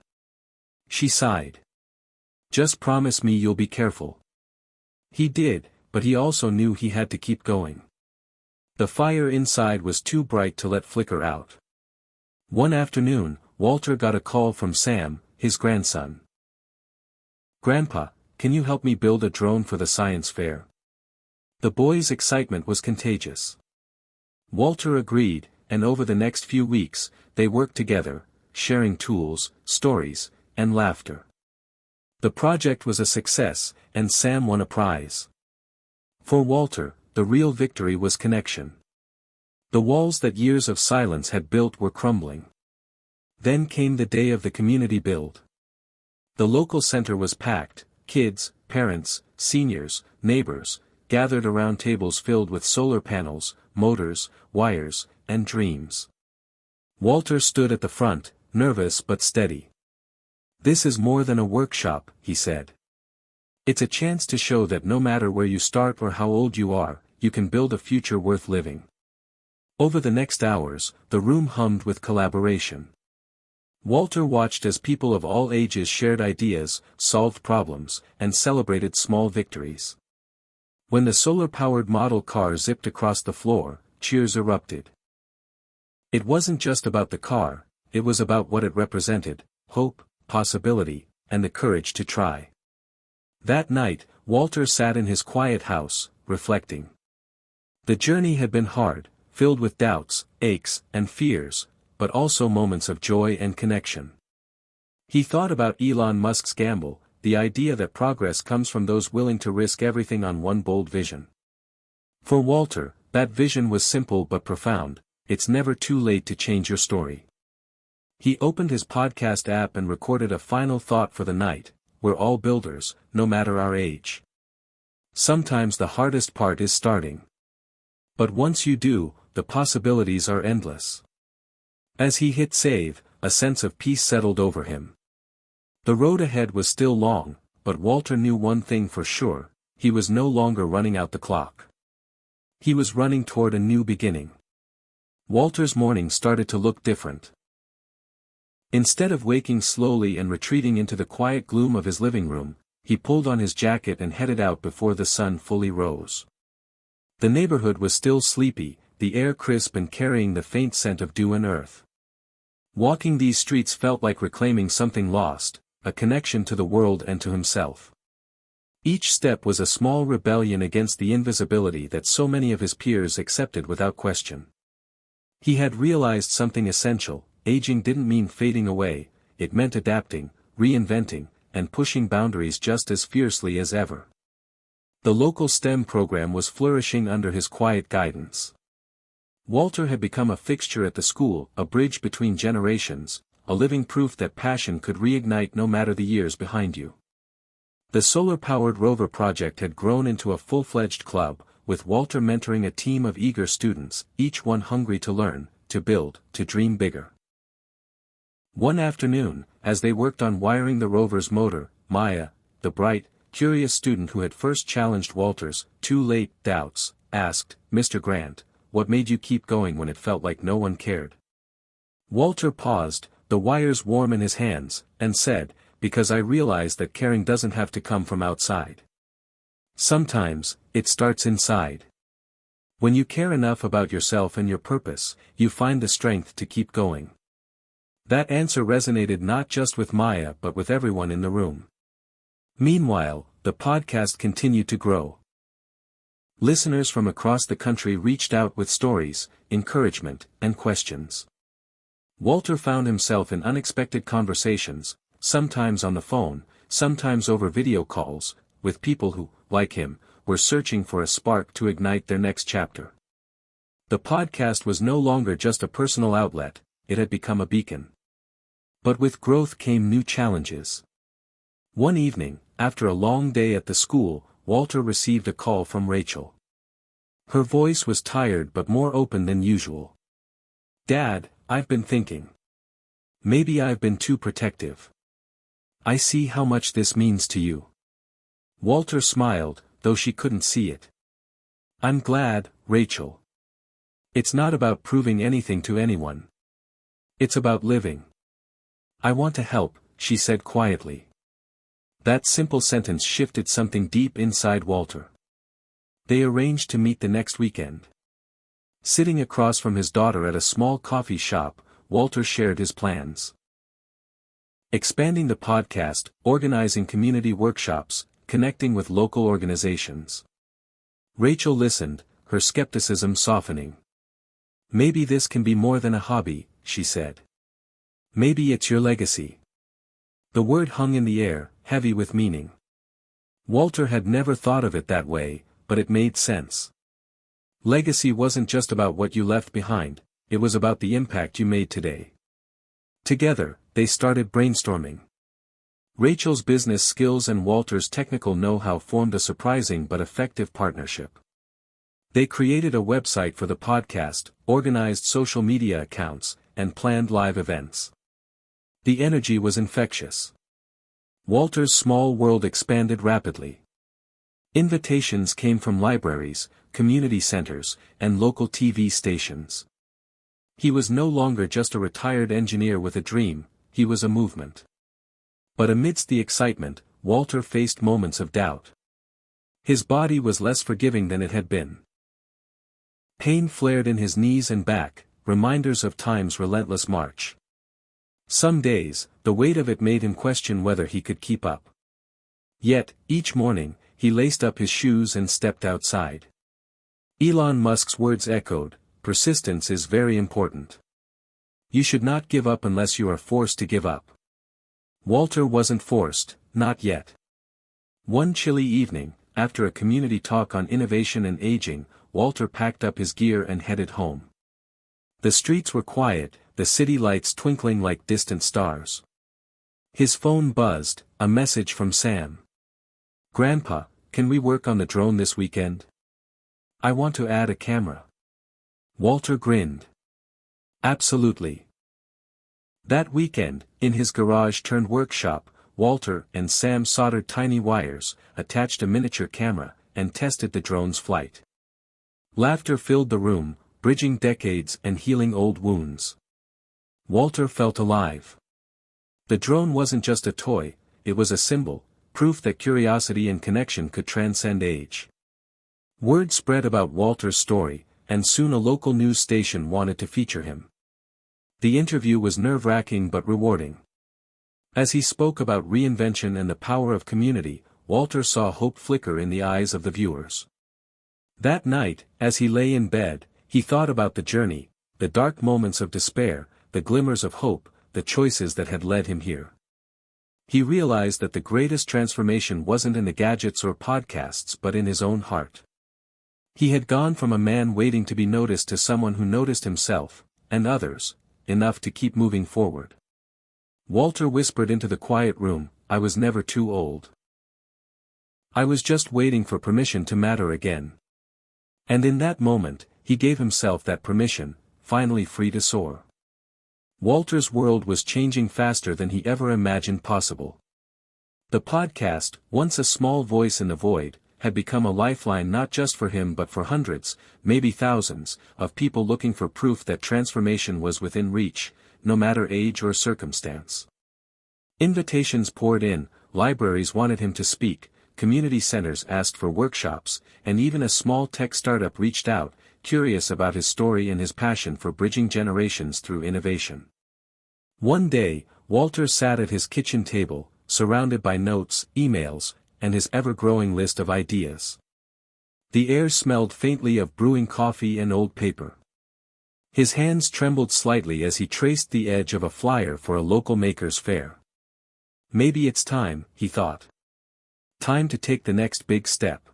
Speaker 1: She sighed. "Just promise me you'll be careful." He did, but he also knew he had to keep going. The fire inside was too bright to let flicker out. One afternoon, Walter got a call from Sam, his grandson. "Grandpa, can you help me build a drone for the science fair?" The boy's excitement was contagious. Walter agreed, and over the next few weeks, they worked together, sharing tools, stories, and laughter. The project was a success, and Sam won a prize. For Walter, the real victory was connection. The walls that years of silence had built were crumbling. Then came the day of the community build. The local center was packed, kids, parents, seniors, neighbors, gathered around tables filled with solar panels, motors, wires, and dreams. Walter stood at the front, nervous but steady. "This is more than a workshop," he said. "It's a chance to show that no matter where you start or how old you are, you can build a future worth living." Over the next hours, the room hummed with collaboration. Walter watched as people of all ages shared ideas, solved problems, and celebrated small victories. When the solar-powered model car zipped across the floor, cheers erupted. It wasn't just about the car, it was about what it represented: hope, possibility, and the courage to try. That night, Walter sat in his quiet house, reflecting. The journey had been hard, filled with doubts, aches, and fears, but also moments of joy and connection. He thought about Elon Musk's gamble, the idea that progress comes from those willing to risk everything on one bold vision. For Walter, that vision was simple but profound: it's never too late to change your story. He opened his podcast app and recorded a final thought for the night: we're all builders, no matter our age. Sometimes the hardest part is starting. But once you do, the possibilities are endless. As he hit save, a sense of peace settled over him. The road ahead was still long, but Walter knew one thing for sure: he was no longer running out the clock. He was running toward a new beginning. Walter's morning started to look different. Instead of waking slowly and retreating into the quiet gloom of his living room, he pulled on his jacket and headed out before the sun fully rose. The neighborhood was still sleepy, the air crisp and carrying the faint scent of dew and earth. Walking these streets felt like reclaiming something lost, a connection to the world and to himself. Each step was a small rebellion against the invisibility that so many of his peers accepted without question. He had realized something essential: aging didn't mean fading away, it meant adapting, reinventing, and pushing boundaries just as fiercely as ever. The local STEM program was flourishing under his quiet guidance. Walter had become a fixture at the school, a bridge between generations, a living proof that passion could reignite no matter the years behind you. The solar-powered rover project had grown into a full-fledged club, with Walter mentoring a team of eager students, each one hungry to learn, to build, to dream bigger. One afternoon, as they worked on wiring the rover's motor, Maya, the bright, curious student who had first challenged Walter's too late doubts, asked, "Mr. Grant, what made you keep going when it felt like no one cared?" Walter paused, the wires warm in his hands, and said, "Because I realized that caring doesn't have to come from outside. Sometimes, it starts inside. When you care enough about yourself and your purpose, you find the strength to keep going." That answer resonated not just with Maya but with everyone in the room. Meanwhile, the podcast continued to grow. Listeners from across the country reached out with stories, encouragement, and questions. Walter found himself in unexpected conversations, sometimes on the phone, sometimes over video calls, with people who, like him, were searching for a spark to ignite their next chapter. The podcast was no longer just a personal outlet, it had become a beacon. But with growth came new challenges. One evening, after a long day at the school, Walter received a call from Rachel. Her voice was tired but more open than usual. "Dad, I've been thinking. Maybe I've been too protective. I see how much this means to you." Walter smiled, though she couldn't see it. "I'm glad, Rachel. It's not about proving anything to anyone. It's about living. I want to help," she said quietly. That simple sentence shifted something deep inside Walter. They arranged to meet the next weekend. Sitting across from his daughter at a small coffee shop, Walter shared his plans. Expanding the podcast, organizing community workshops, connecting with local organizations. Rachel listened, her skepticism softening. "Maybe this can be more than a hobby," she said. "Maybe it's your legacy." The word hung in the air, heavy with meaning. Walter had never thought of it that way, but it made sense. Legacy wasn't just about what you left behind, it was about the impact you made today. Together, they started brainstorming. Rachel's business skills and Walter's technical know-how formed a surprising but effective partnership. They created a website for the podcast, organized social media accounts, and planned live events. The energy was infectious. Walter's small world expanded rapidly. Invitations came from libraries, community centers, and local TV stations. He was no longer just a retired engineer with a dream, he was a movement. But amidst the excitement, Walter faced moments of doubt. His body was less forgiving than it had been. Pain flared in his knees and back, reminders of time's relentless march. Some days, the weight of it made him question whether he could keep up. Yet, each morning, he laced up his shoes and stepped outside. Elon Musk's words echoed, "Persistence is very important. You should not give up unless you are forced to give up." Walter wasn't forced, not yet. One chilly evening, after a community talk on innovation and aging, Walter packed up his gear and headed home. The streets were quiet, the city lights twinkling like distant stars. His phone buzzed, a message from Sam. "Grandpa, can we work on the drone this weekend? I want to add a camera." Walter grinned. "Absolutely." That weekend, in his garage-turned-workshop, Walter and Sam soldered tiny wires, attached a miniature camera, and tested the drone's flight. Laughter filled the room, bridging decades and healing old wounds. Walter felt alive. The drone wasn't just a toy, it was a symbol, proof that curiosity and connection could transcend age. Word spread about Walter's story, and soon a local news station wanted to feature him. The interview was nerve-wracking but rewarding. As he spoke about reinvention and the power of community, Walter saw hope flicker in the eyes of the viewers. That night, as he lay in bed, he thought about the journey, the dark moments of despair, the glimmers of hope, the choices that had led him here. He realized that the greatest transformation wasn't in the gadgets or podcasts but in his own heart. He had gone from a man waiting to be noticed to someone who noticed himself, and others, enough to keep moving forward. Walter whispered into the quiet room, "I was never too old. I was just waiting for permission to matter again." And in that moment, he gave himself that permission, finally free to soar. Walter's world was changing faster than he ever imagined possible. The podcast, once a small voice in the void, had become a lifeline not just for him but for hundreds, maybe thousands, of people looking for proof that transformation was within reach, no matter age or circumstance. Invitations poured in, libraries wanted him to speak, community centers asked for workshops, and even a small tech startup reached out, curious about his story and his passion for bridging generations through innovation. One day, Walter sat at his kitchen table, surrounded by notes, emails, and his ever-growing list of ideas. The air smelled faintly of brewing coffee and old paper. His hands trembled slightly as he traced the edge of a flyer for a local maker's fair. Maybe it's time, he thought. Time to take the next big step.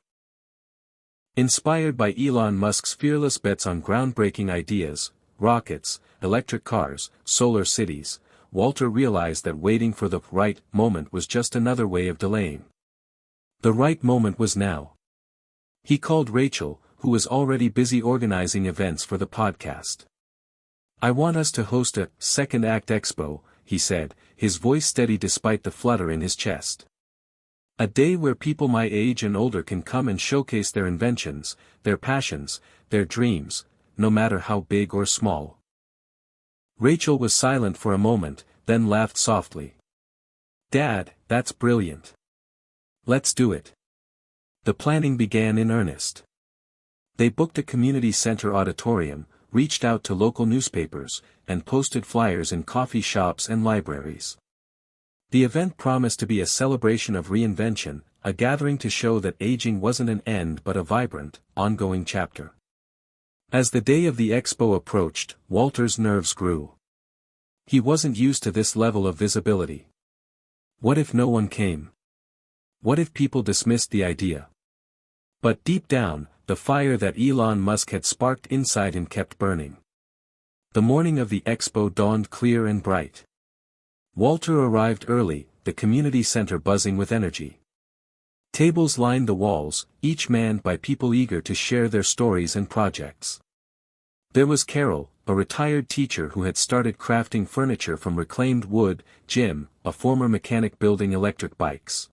Speaker 1: Inspired by Elon Musk's fearless bets on groundbreaking ideas, rockets, electric cars, solar cities, Walter realized that waiting for the right moment was just another way of delaying. The right moment was now. He called Rachel, who was already busy organizing events for the podcast. "I want us to host a second act expo," he said, his voice steady despite the flutter in his chest. "A day where people my age and older can come and showcase their inventions, their passions, their dreams, no matter how big or small." Rachel was silent for a moment, then laughed softly. "Dad, that's brilliant. Let's do it." The planning began in earnest. They booked a community center auditorium, reached out to local newspapers, and posted flyers in coffee shops and libraries. The event promised to be a celebration of reinvention, a gathering to show that aging wasn't an end but a vibrant, ongoing chapter. As the day of the expo approached, Walter's nerves grew. He wasn't used to this level of visibility. What if no one came? What if people dismissed the idea? But deep down, the fire that Elon Musk had sparked inside him kept burning. The morning of the expo dawned clear and bright. Walter arrived early, the community center buzzing with energy. Tables lined the walls, each manned by people eager to share their stories and projects. There was Carol, a retired teacher who had started crafting furniture from reclaimed wood, Jim, a former mechanic building electric bikes.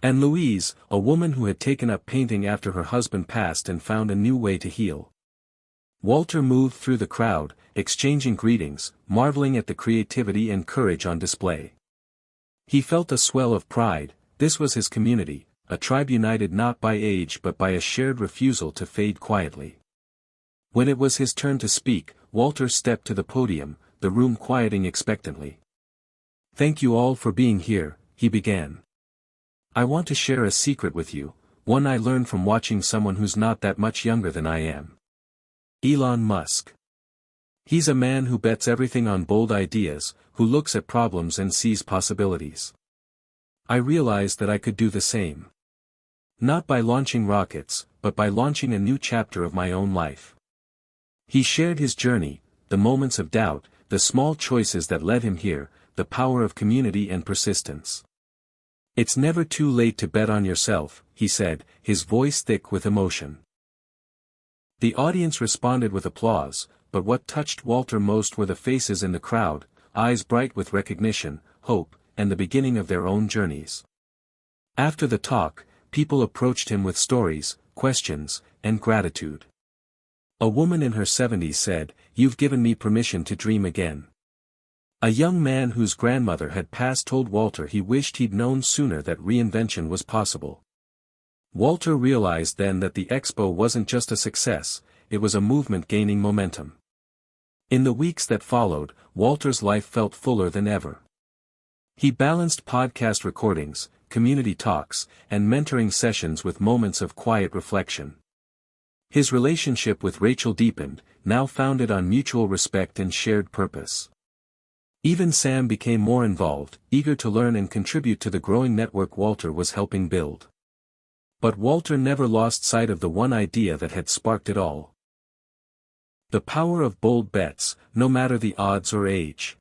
Speaker 1: And Louise, a woman who had taken up painting after her husband passed and found a new way to heal. Walter moved through the crowd, exchanging greetings, marveling at the creativity and courage on display. He felt a swell of pride. This was his community, a tribe united not by age but by a shared refusal to fade quietly. When it was his turn to speak, Walter stepped to the podium, the room quieting expectantly. "Thank you all for being here," he began. "I want to share a secret with you, one I learned from watching someone who's not that much younger than I am. Elon Musk. He's a man who bets everything on bold ideas, who looks at problems and sees possibilities. I realized that I could do the same. Not by launching rockets, but by launching a new chapter of my own life." He shared his journey, the moments of doubt, the small choices that led him here, the power of community and persistence. "It's never too late to bet on yourself," he said, his voice thick with emotion. The audience responded with applause, but what touched Walter most were the faces in the crowd, eyes bright with recognition, hope, and the beginning of their own journeys. After the talk, people approached him with stories, questions, and gratitude. A woman in her 70s said, "You've given me permission to dream again." A young man whose grandmother had passed told Walter he wished he'd known sooner that reinvention was possible. Walter realized then that the expo wasn't just a success, it was a movement gaining momentum. In the weeks that followed, Walter's life felt fuller than ever. He balanced podcast recordings, community talks, and mentoring sessions with moments of quiet reflection. His relationship with Rachel deepened, now founded on mutual respect and shared purpose. Even Sam became more involved, eager to learn and contribute to the growing network Walter was helping build. But Walter never lost sight of the one idea that had sparked it all. The power of bold bets, no matter the odds or age.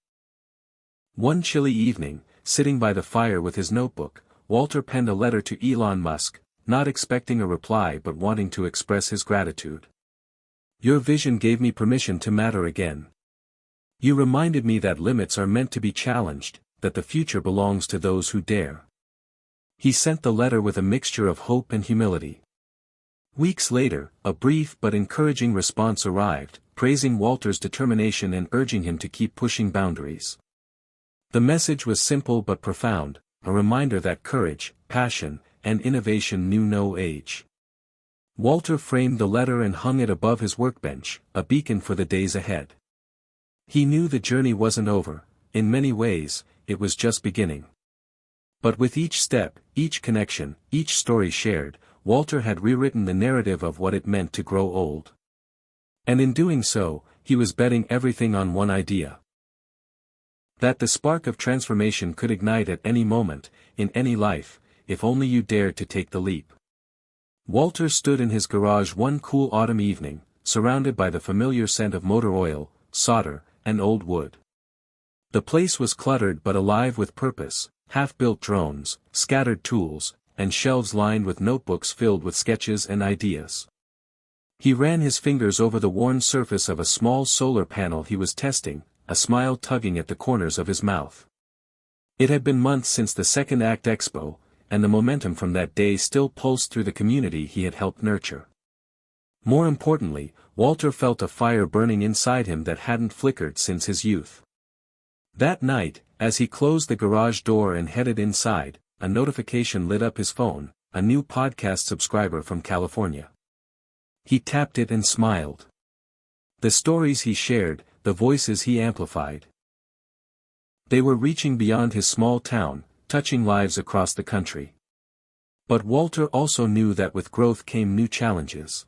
Speaker 1: One chilly evening, sitting by the fire with his notebook, Walter penned a letter to Elon Musk, not expecting a reply but wanting to express his gratitude. "Your vision gave me permission to matter again. You reminded me that limits are meant to be challenged, that the future belongs to those who dare." He sent the letter with a mixture of hope and humility. Weeks later, a brief but encouraging response arrived, praising Walter's determination and urging him to keep pushing boundaries. The message was simple but profound, a reminder that courage, passion, and innovation knew no age. Walter framed the letter and hung it above his workbench, a beacon for the days ahead. He knew the journey wasn't over, in many ways, it was just beginning. But with each step, each connection, each story shared, Walter had rewritten the narrative of what it meant to grow old. And in doing so, he was betting everything on one idea. That the spark of transformation could ignite at any moment, in any life, if only you dared to take the leap. Walter stood in his garage one cool autumn evening, surrounded by the familiar scent of motor oil, solder, and old wood. The place was cluttered but alive with purpose, half-built drones, scattered tools, and shelves lined with notebooks filled with sketches and ideas. He ran his fingers over the worn surface of a small solar panel he was testing, a smile tugging at the corners of his mouth. It had been months since the Second Act Expo, and the momentum from that day still pulsed through the community he had helped nurture. More importantly, Walter felt a fire burning inside him that hadn't flickered since his youth. That night, as he closed the garage door and headed inside, a notification lit up his phone, a new podcast subscriber from California. He tapped it and smiled. The stories he shared, the voices he amplified. They were reaching beyond his small town, touching lives across the country. But Walter also knew that with growth came new challenges.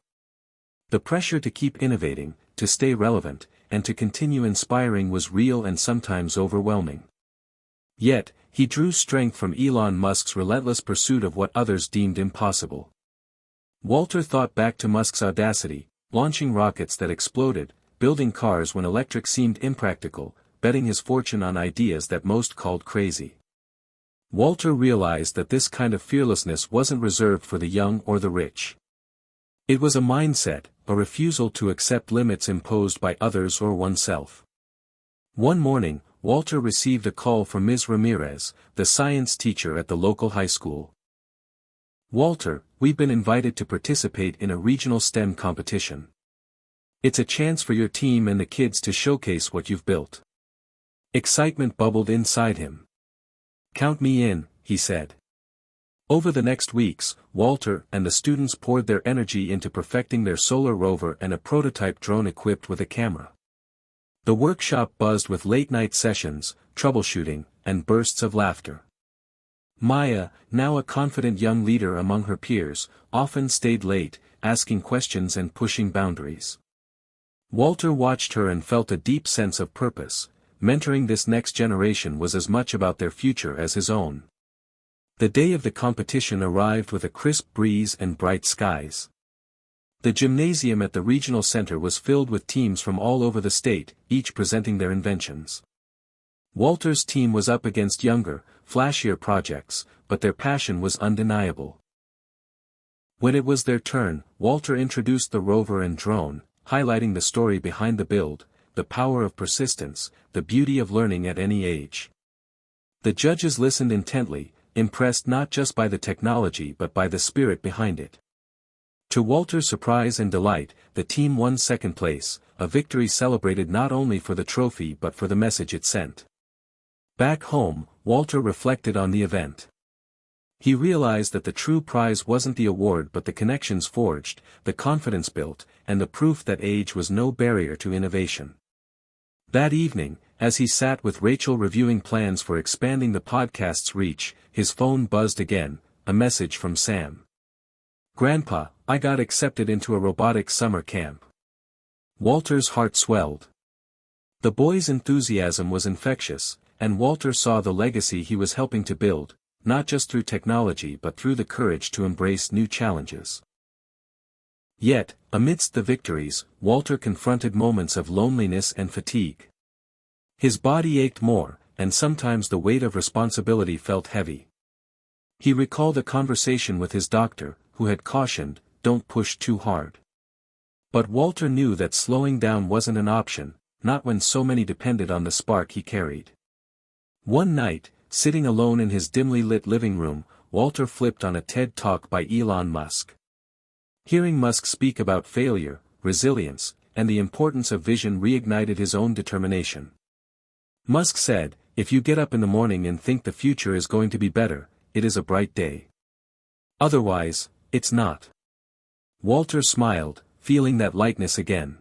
Speaker 1: The pressure to keep innovating, to stay relevant, and to continue inspiring was real and sometimes overwhelming. Yet, he drew strength from Elon Musk's relentless pursuit of what others deemed impossible. Walter thought back to Musk's audacity, launching rockets that exploded, building cars when electric seemed impractical, betting his fortune on ideas that most called crazy. Walter realized that this kind of fearlessness wasn't reserved for the young or the rich. It was a mindset, a refusal to accept limits imposed by others or oneself. One morning, Walter received a call from Ms. Ramirez, the science teacher at the local high school. "Walter, we've been invited to participate in a regional STEM competition. It's a chance for your team and the kids to showcase what you've built." Excitement bubbled inside him. "Count me in," he said. Over the next weeks, Walter and the students poured their energy into perfecting their solar rover and a prototype drone equipped with a camera. The workshop buzzed with late-night sessions, troubleshooting, and bursts of laughter. Maya, now a confident young leader among her peers, often stayed late, asking questions and pushing boundaries. Walter watched her and felt a deep sense of purpose. Mentoring this next generation was as much about their future as his own. The day of the competition arrived with a crisp breeze and bright skies. The gymnasium at the regional center was filled with teams from all over the state, each presenting their inventions. Walter's team was up against younger, flashier projects, but their passion was undeniable. When it was their turn, Walter introduced the rover and drone, highlighting the story behind the build, the power of persistence, the beauty of learning at any age. The judges listened intently, impressed not just by the technology but by the spirit behind it. To Walter's surprise and delight, the team won second place, a victory celebrated not only for the trophy but for the message it sent. Back home, Walter reflected on the event. He realized that the true prize wasn't the award but the connections forged, the confidence built, and the proof that age was no barrier to innovation. That evening, as he sat with Rachel reviewing plans for expanding the podcast's reach, his phone buzzed again, a message from Sam. "Grandpa, I got accepted into a robotics summer camp." Walter's heart swelled. The boy's enthusiasm was infectious, and Walter saw the legacy he was helping to build, not just through technology but through the courage to embrace new challenges. Yet, amidst the victories, Walter confronted moments of loneliness and fatigue. His body ached more, and sometimes the weight of responsibility felt heavy. He recalled a conversation with his doctor, who had cautioned, "Don't push too hard." But Walter knew that slowing down wasn't an option, not when so many depended on the spark he carried. One night, sitting alone in his dimly lit living room, Walter flipped on a TED Talk by Elon Musk. Hearing Musk speak about failure, resilience, and the importance of vision reignited his own determination. Musk said, "If you get up in the morning and think the future is going to be better, it is a bright day. Otherwise, it's not." Walter smiled, feeling that lightness again.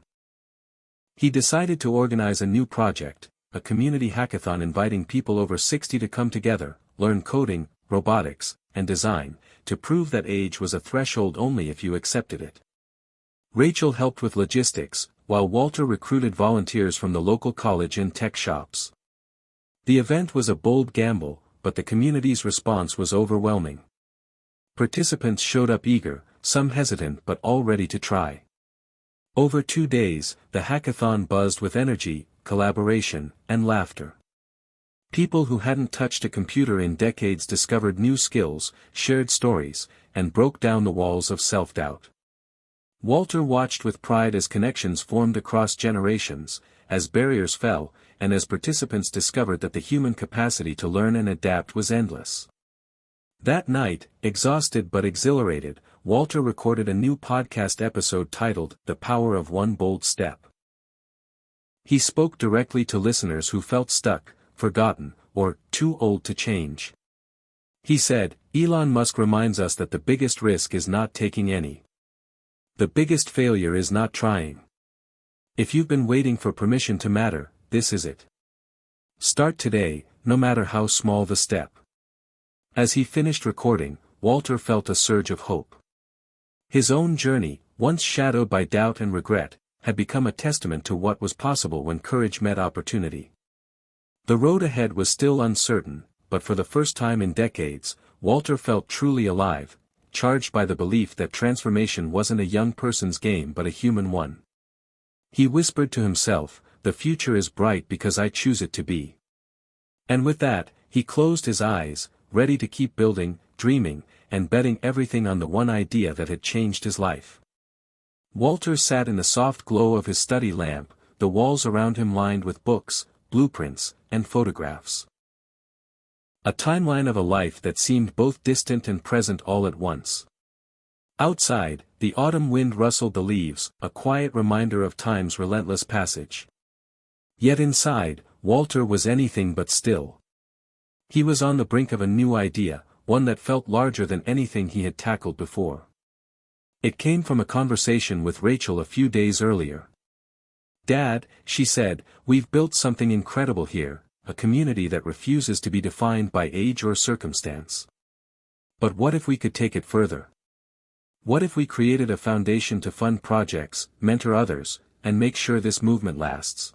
Speaker 1: He decided to organize a new project, a community hackathon inviting people over 60 to come together, learn coding, robotics, and design, to prove that age was a threshold only if you accepted it. Rachel helped with logistics, while Walter recruited volunteers from the local college and tech shops. The event was a bold gamble, but the community's response was overwhelming. Participants showed up eager, some hesitant but all ready to try. Over 2 days, the hackathon buzzed with energy, collaboration, and laughter. People who hadn't touched a computer in decades discovered new skills, shared stories, and broke down the walls of self-doubt. Walter watched with pride as connections formed across generations, as barriers fell, and as participants discovered that the human capacity to learn and adapt was endless. That night, exhausted but exhilarated, Walter recorded a new podcast episode titled "The Power of One Bold Step." He spoke directly to listeners who felt stuck, forgotten, or too old to change. He said, "Elon Musk reminds us that the biggest risk is not taking any. The biggest failure is not trying. If you've been waiting for permission to matter, this is it. Start today, no matter how small the step." As he finished recording, Walter felt a surge of hope. His own journey, once shadowed by doubt and regret, had become a testament to what was possible when courage met opportunity. The road ahead was still uncertain, but for the first time in decades, Walter felt truly alive, charged by the belief that transformation wasn't a young person's game but a human one. He whispered to himself, "The future is bright because I choose it to be." And with that, he closed his eyes, ready to keep building, dreaming, and betting everything on the one idea that had changed his life. Walter sat in the soft glow of his study lamp, the walls around him lined with books, blueprints, and photographs. A timeline of a life that seemed both distant and present all at once. Outside, the autumn wind rustled the leaves, a quiet reminder of time's relentless passage. Yet inside, Walter was anything but still. He was on the brink of a new idea, one that felt larger than anything he had tackled before. It came from a conversation with Rachel a few days earlier. "Dad," she said, "we've built something incredible here, a community that refuses to be defined by age or circumstance. But what if we could take it further? What if we created a foundation to fund projects, mentor others, and make sure this movement lasts?"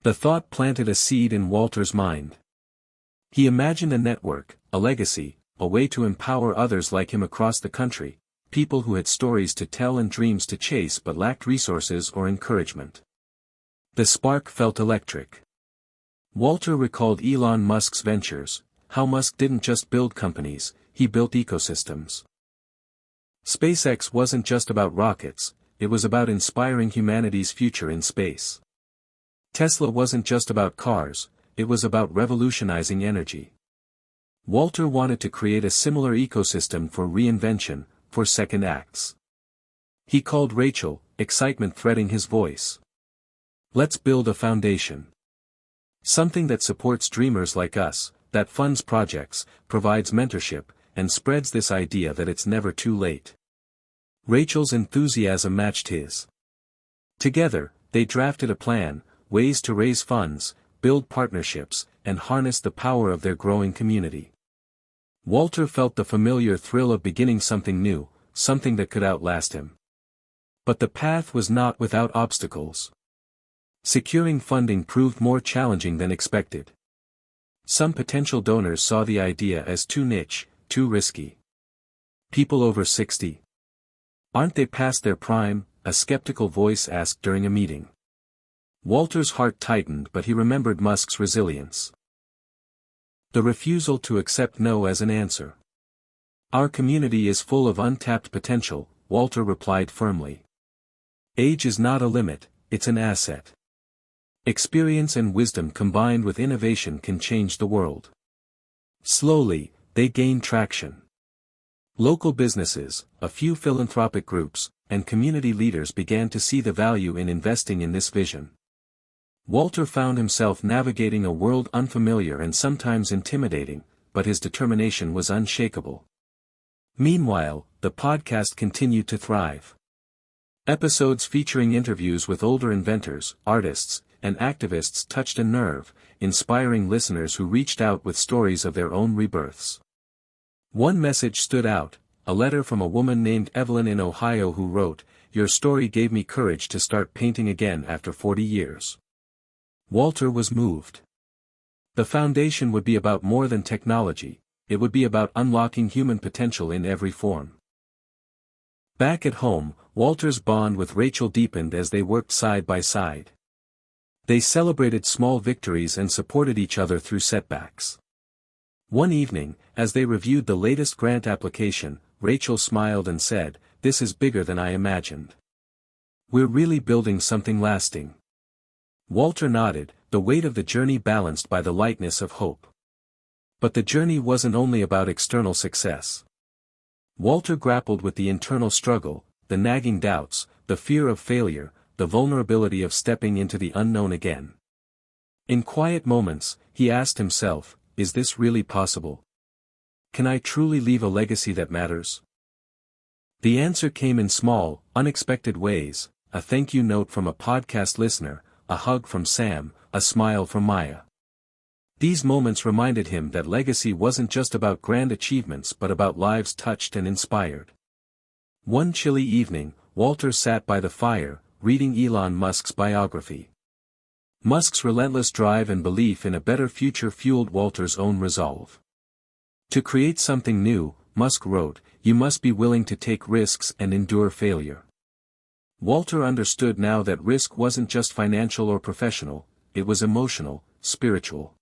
Speaker 1: The thought planted a seed in Walter's mind. He imagined a network, a legacy, a way to empower others like him across the country, people who had stories to tell and dreams to chase but lacked resources or encouragement. The spark felt electric. Walter recalled Elon Musk's ventures, how Musk didn't just build companies, he built ecosystems. SpaceX wasn't just about rockets, it was about inspiring humanity's future in space. Tesla wasn't just about cars, it was about revolutionizing energy. Walter wanted to create a similar ecosystem for reinvention, for second acts. He called Rachel, excitement threading his voice. "Let's build a foundation. Something that supports dreamers like us, that funds projects, provides mentorship, and spreads this idea that it's never too late." Rachel's enthusiasm matched his. Together, they drafted a plan, ways to raise funds, build partnerships, and harness the power of their growing community. Walter felt the familiar thrill of beginning something new, something that could outlast him. But the path was not without obstacles. Securing funding proved more challenging than expected. Some potential donors saw the idea as too niche, too risky. "People over 60? Aren't they past their prime?" a skeptical voice asked during a meeting. Walter's heart tightened, but he remembered Musk's resilience. The refusal to accept no as an answer. "Our community is full of untapped potential," Walter replied firmly. "Age is not a limit, it's an asset. Experience and wisdom combined with innovation can change the world." Slowly, they gained traction. Local businesses, a few philanthropic groups, and community leaders began to see the value in investing in this vision. Walter found himself navigating a world unfamiliar and sometimes intimidating, but his determination was unshakable. Meanwhile, the podcast continued to thrive. Episodes featuring interviews with older inventors, artists, and activists touched a nerve, inspiring listeners who reached out with stories of their own rebirths. One message stood out, a letter from a woman named Evelyn in Ohio who wrote, "Your story gave me courage to start painting again after 40 years. Walter was moved. The foundation would be about more than technology, it would be about unlocking human potential in every form. Back at home, Walter's bond with Rachel deepened as they worked side by side. They celebrated small victories and supported each other through setbacks. One evening, as they reviewed the latest grant application, Rachel smiled and said, "This is bigger than I imagined. We're really building something lasting." Walter nodded, the weight of the journey balanced by the lightness of hope. But the journey wasn't only about external success. Walter grappled with the internal struggle, the nagging doubts, the fear of failure, the vulnerability of stepping into the unknown again. In quiet moments, he asked himself, is this really possible? Can I truly leave a legacy that matters? The answer came in small, unexpected ways: a thank you note from a podcast listener, a hug from Sam, a smile from Maya. These moments reminded him that legacy wasn't just about grand achievements but about lives touched and inspired. One chilly evening, Walter sat by the fire, reading Elon Musk's biography. Musk's relentless drive and belief in a better future fueled Walter's own resolve. To create something new, Musk wrote, you must be willing to take risks and endure failure. Walter understood now that risk wasn't just financial or professional, it was emotional, spiritual.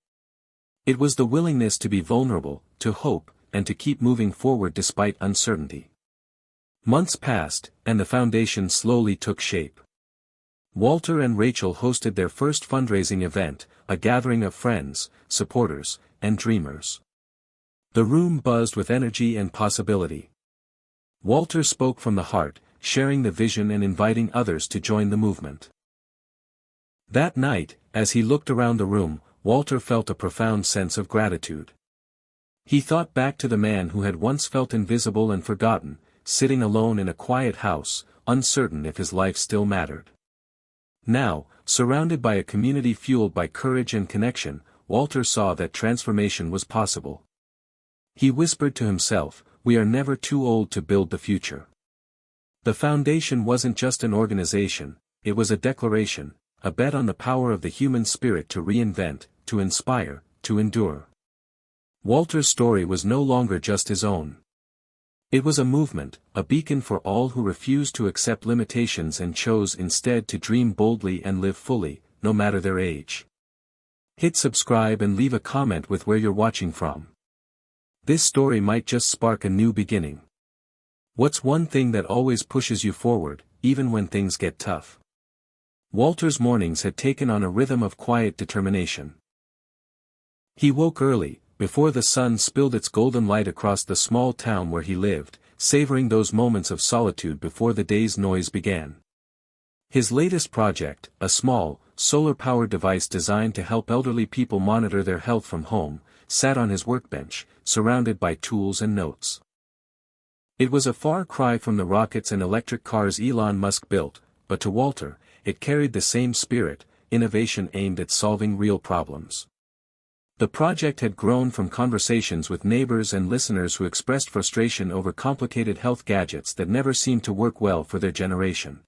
Speaker 1: It was the willingness to be vulnerable, to hope, and to keep moving forward despite uncertainty. Months passed, and the foundation slowly took shape. Walter and Rachel hosted their first fundraising event, a gathering of friends, supporters, and dreamers. The room buzzed with energy and possibility. Walter spoke from the heart, sharing the vision and inviting others to join the movement. That night, as he looked around the room, Walter felt a profound sense of gratitude. He thought back to the man who had once felt invisible and forgotten, sitting alone in a quiet house, uncertain if his life still mattered. Now, surrounded by a community fueled by courage and connection, Walter saw that transformation was possible. He whispered to himself, we are never too old to build the future. The foundation wasn't just an organization, it was a declaration, a bet on the power of the human spirit to reinvent, to inspire, to endure. Walter's story was no longer just his own. It was a movement, a beacon for all who refused to accept limitations and chose instead to dream boldly and live fully, no matter their age. Hit subscribe and leave a comment with where you're watching from. This story might just spark a new beginning. What's one thing that always pushes you forward, even when things get tough? Walter's mornings had taken on a rhythm of quiet determination. He woke early, before the sun spilled its golden light across the small town where he lived, savoring those moments of solitude before the day's noise began. His latest project, a small, solar-powered device designed to help elderly people monitor their health from home, sat on his workbench, surrounded by tools and notes. It was a far cry from the rockets and electric cars Elon Musk built, but to Walter, it carried the same spirit, innovation aimed at solving real problems. The project had grown from conversations with neighbors and listeners who expressed frustration over complicated health gadgets that never seemed to work well for their generation.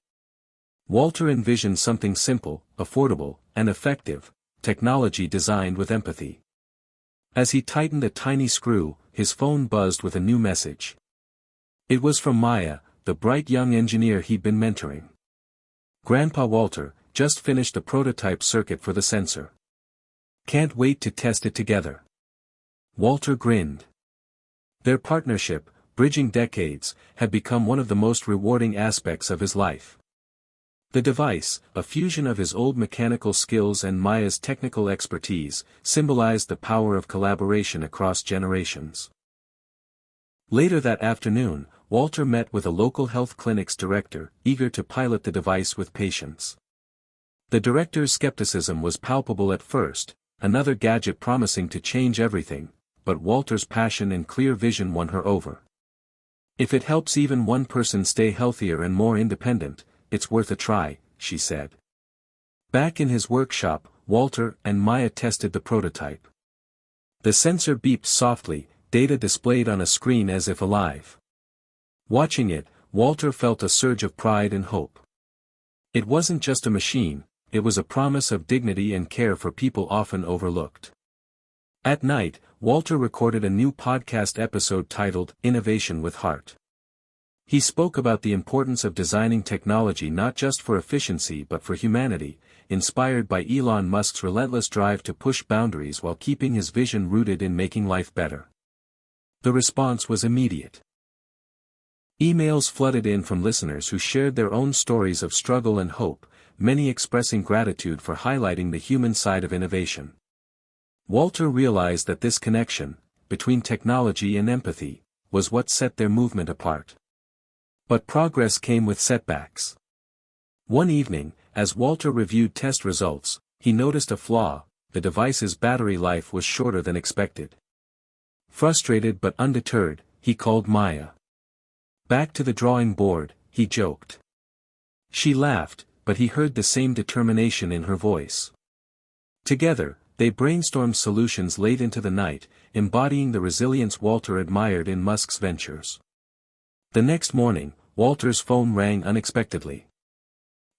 Speaker 1: Walter envisioned something simple, affordable, and effective, technology designed with empathy. As he tightened a tiny screw, his phone buzzed with a new message. It was from Maya, the bright young engineer he'd been mentoring. Grandpa Walter, just finished the prototype circuit for the sensor. Can't wait to test it together. Walter grinned. Their partnership, bridging decades, had become one of the most rewarding aspects of his life. The device, a fusion of his old mechanical skills and Maya's technical expertise, symbolized the power of collaboration across generations. Later that afternoon, Walter met with a local health clinic's director, eager to pilot the device with patients. The director's skepticism was palpable at first, another gadget promising to change everything, but Walter's passion and clear vision won her over. If it helps even one person stay healthier and more independent, it's worth a try, she said. Back in his workshop, Walter and Maya tested the prototype. The sensor beeped softly, data displayed on a screen as if alive. Watching it, Walter felt a surge of pride and hope. It wasn't just a machine, it was a promise of dignity and care for people often overlooked. At night, Walter recorded a new podcast episode titled Innovation with Heart. He spoke about the importance of designing technology not just for efficiency but for humanity, inspired by Elon Musk's relentless drive to push boundaries while keeping his vision rooted in making life better. The response was immediate. Emails flooded in from listeners who shared their own stories of struggle and hope, many expressing gratitude for highlighting the human side of innovation. Walter realized that this connection, between technology and empathy, was what set their movement apart. But progress came with setbacks. One evening, as Walter reviewed test results, he noticed a flaw: the device's battery life was shorter than expected. Frustrated but undeterred, he called Maya. Back to the drawing board, he joked. She laughed, but he heard the same determination in her voice. Together, they brainstormed solutions late into the night, embodying the resilience Walter admired in Musk's ventures. The next morning, Walter's phone rang unexpectedly.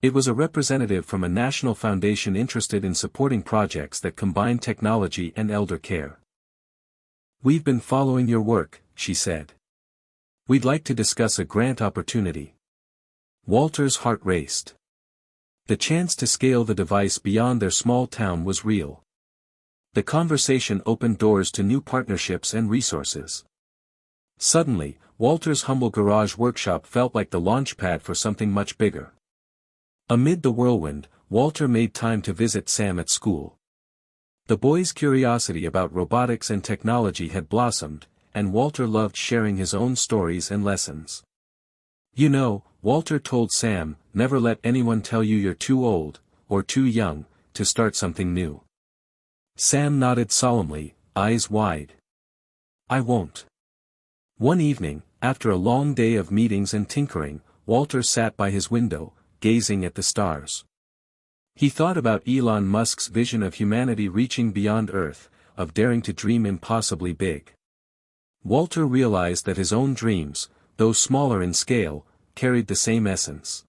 Speaker 1: It was a representative from a national foundation interested in supporting projects that combine technology and elder care. "We've been following your work," she said. "We'd like to discuss a grant opportunity." Walter's heart raced. The chance to scale the device beyond their small town was real. The conversation opened doors to new partnerships and resources. Suddenly, Walter's humble garage workshop felt like the launchpad for something much bigger. Amid the whirlwind, Walter made time to visit Sam at school. The boy's curiosity about robotics and technology had blossomed, and Walter loved sharing his own stories and lessons. "You know," Walter told Sam, "never let anyone tell you you're too old, or too young, to start something new." Sam nodded solemnly, eyes wide. "I won't." One evening, after a long day of meetings and tinkering, Walter sat by his window, gazing at the stars. He thought about Elon Musk's vision of humanity reaching beyond Earth, of daring to dream impossibly big. Walter realized that his own dreams, though smaller in scale, carried the same essence: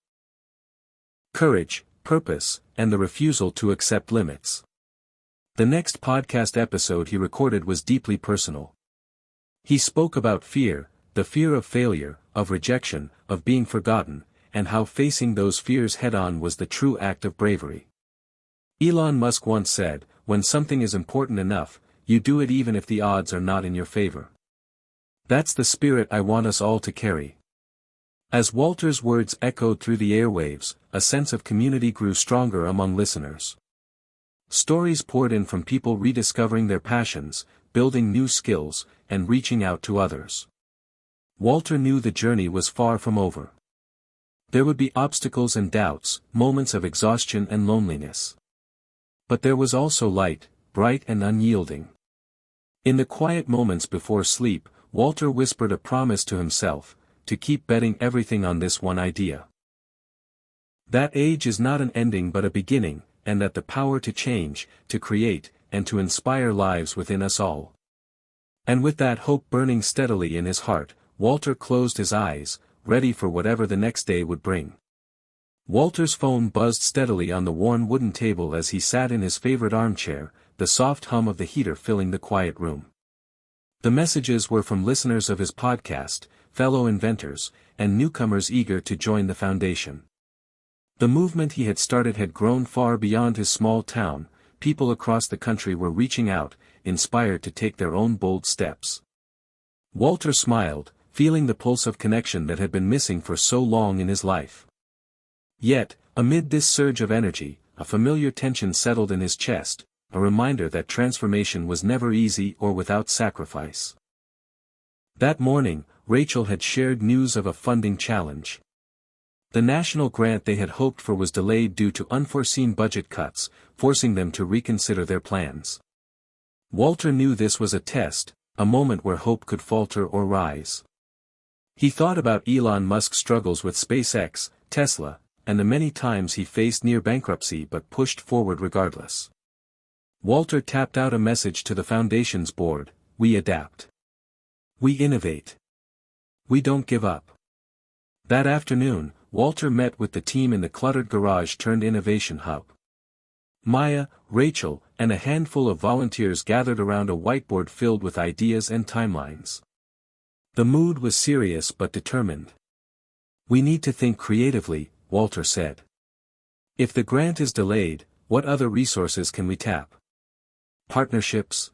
Speaker 1: courage, purpose, and the refusal to accept limits. The next podcast episode he recorded was deeply personal. He spoke about fear, the fear of failure, of rejection, of being forgotten, and how facing those fears head-on was the true act of bravery. Elon Musk once said, "When something is important enough, you do it even if the odds are not in your favor." That's the spirit I want us all to carry. As Walter's words echoed through the airwaves, a sense of community grew stronger among listeners. Stories poured in from people rediscovering their passions, building new skills, and reaching out to others. Walter knew the journey was far from over. There would be obstacles and doubts, moments of exhaustion and loneliness. But there was also light, bright and unyielding. In the quiet moments before sleep, Walter whispered a promise to himself: to keep betting everything on this one idea. That age is not an ending but a beginning, and that the power to change, to create, and to inspire lives within us all. And with that hope burning steadily in his heart, Walter closed his eyes, ready for whatever the next day would bring. Walter's phone buzzed steadily on the worn wooden table as he sat in his favorite armchair, the soft hum of the heater filling the quiet room. The messages were from listeners of his podcast, fellow inventors, and newcomers eager to join the foundation. The movement he had started had grown far beyond his small town. People across the country were reaching out, inspired to take their own bold steps. Walter smiled, feeling the pulse of connection that had been missing for so long in his life. Yet, amid this surge of energy, a familiar tension settled in his chest, a reminder that transformation was never easy or without sacrifice. That morning, Rachel had shared news of a funding challenge. The national grant they had hoped for was delayed due to unforeseen budget cuts, forcing them to reconsider their plans. Walter knew this was a test, a moment where hope could falter or rise. He thought about Elon Musk's struggles with SpaceX, Tesla, and the many times he faced near bankruptcy but pushed forward regardless. Walter tapped out a message to the foundation's board: "We adapt. We innovate. We don't give up." That afternoon, Walter met with the team in the cluttered garage turned innovation hub. Maya, Rachel, and a handful of volunteers gathered around a whiteboard filled with ideas and timelines. The mood was serious but determined. We need to think creatively, Walter said. If the grant is delayed, what other resources can we tap? Partnerships?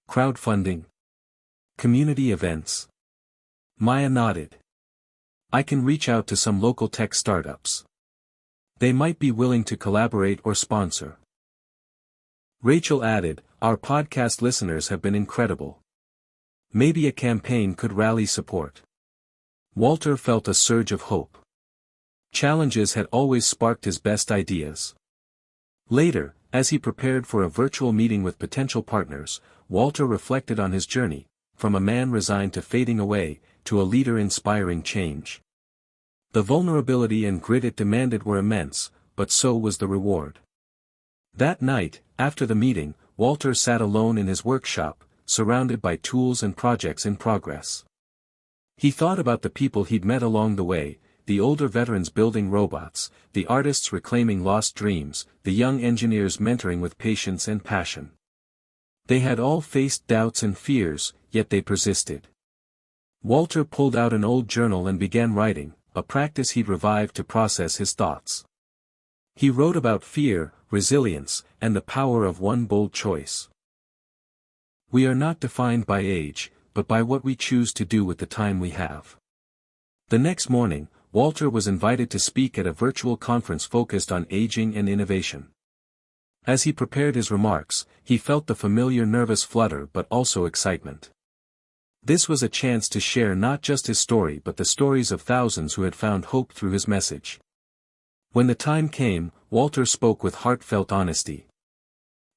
Speaker 1: Crowdfunding? Community events? Maya nodded. I can reach out to some local tech startups. They might be willing to collaborate or sponsor. Rachel added, our podcast listeners have been incredible. Maybe a campaign could rally support. Walter felt a surge of hope. Challenges had always sparked his best ideas. Later, as he prepared for a virtual meeting with potential partners, Walter reflected on his journey, from a man resigned to fading away, to a leader inspiring change. The vulnerability and grit it demanded were immense, but so was the reward. That night, after the meeting, Walter sat alone in his workshop, surrounded by tools and projects in progress. He thought about the people he'd met along the way, the older veterans building robots, the artists reclaiming lost dreams, the young engineers mentoring with patience and passion. They had all faced doubts and fears, yet they persisted. Walter pulled out an old journal and began writing, a practice he'd revived to process his thoughts. He wrote about fear, resilience, and the power of one bold choice. We are not defined by age, but by what we choose to do with the time we have. The next morning, Walter was invited to speak at a virtual conference focused on aging and innovation. As he prepared his remarks, he felt the familiar nervous flutter but also excitement. This was a chance to share not just his story but the stories of thousands who had found hope through his message. When the time came, Walter spoke with heartfelt honesty.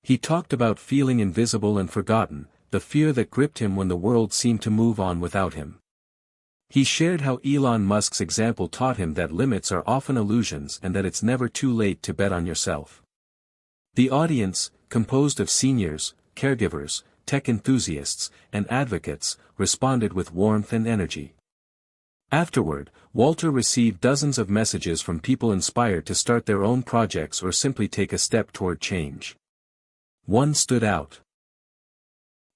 Speaker 1: He talked about feeling invisible and forgotten, the fear that gripped him when the world seemed to move on without him. He shared how Elon Musk's example taught him that limits are often illusions and that it's never too late to bet on yourself. The audience, composed of seniors, caregivers, tech enthusiasts, and advocates, responded with warmth and energy. Afterward, Walter received dozens of messages from people inspired to start their own projects or simply take a step toward change. One stood out.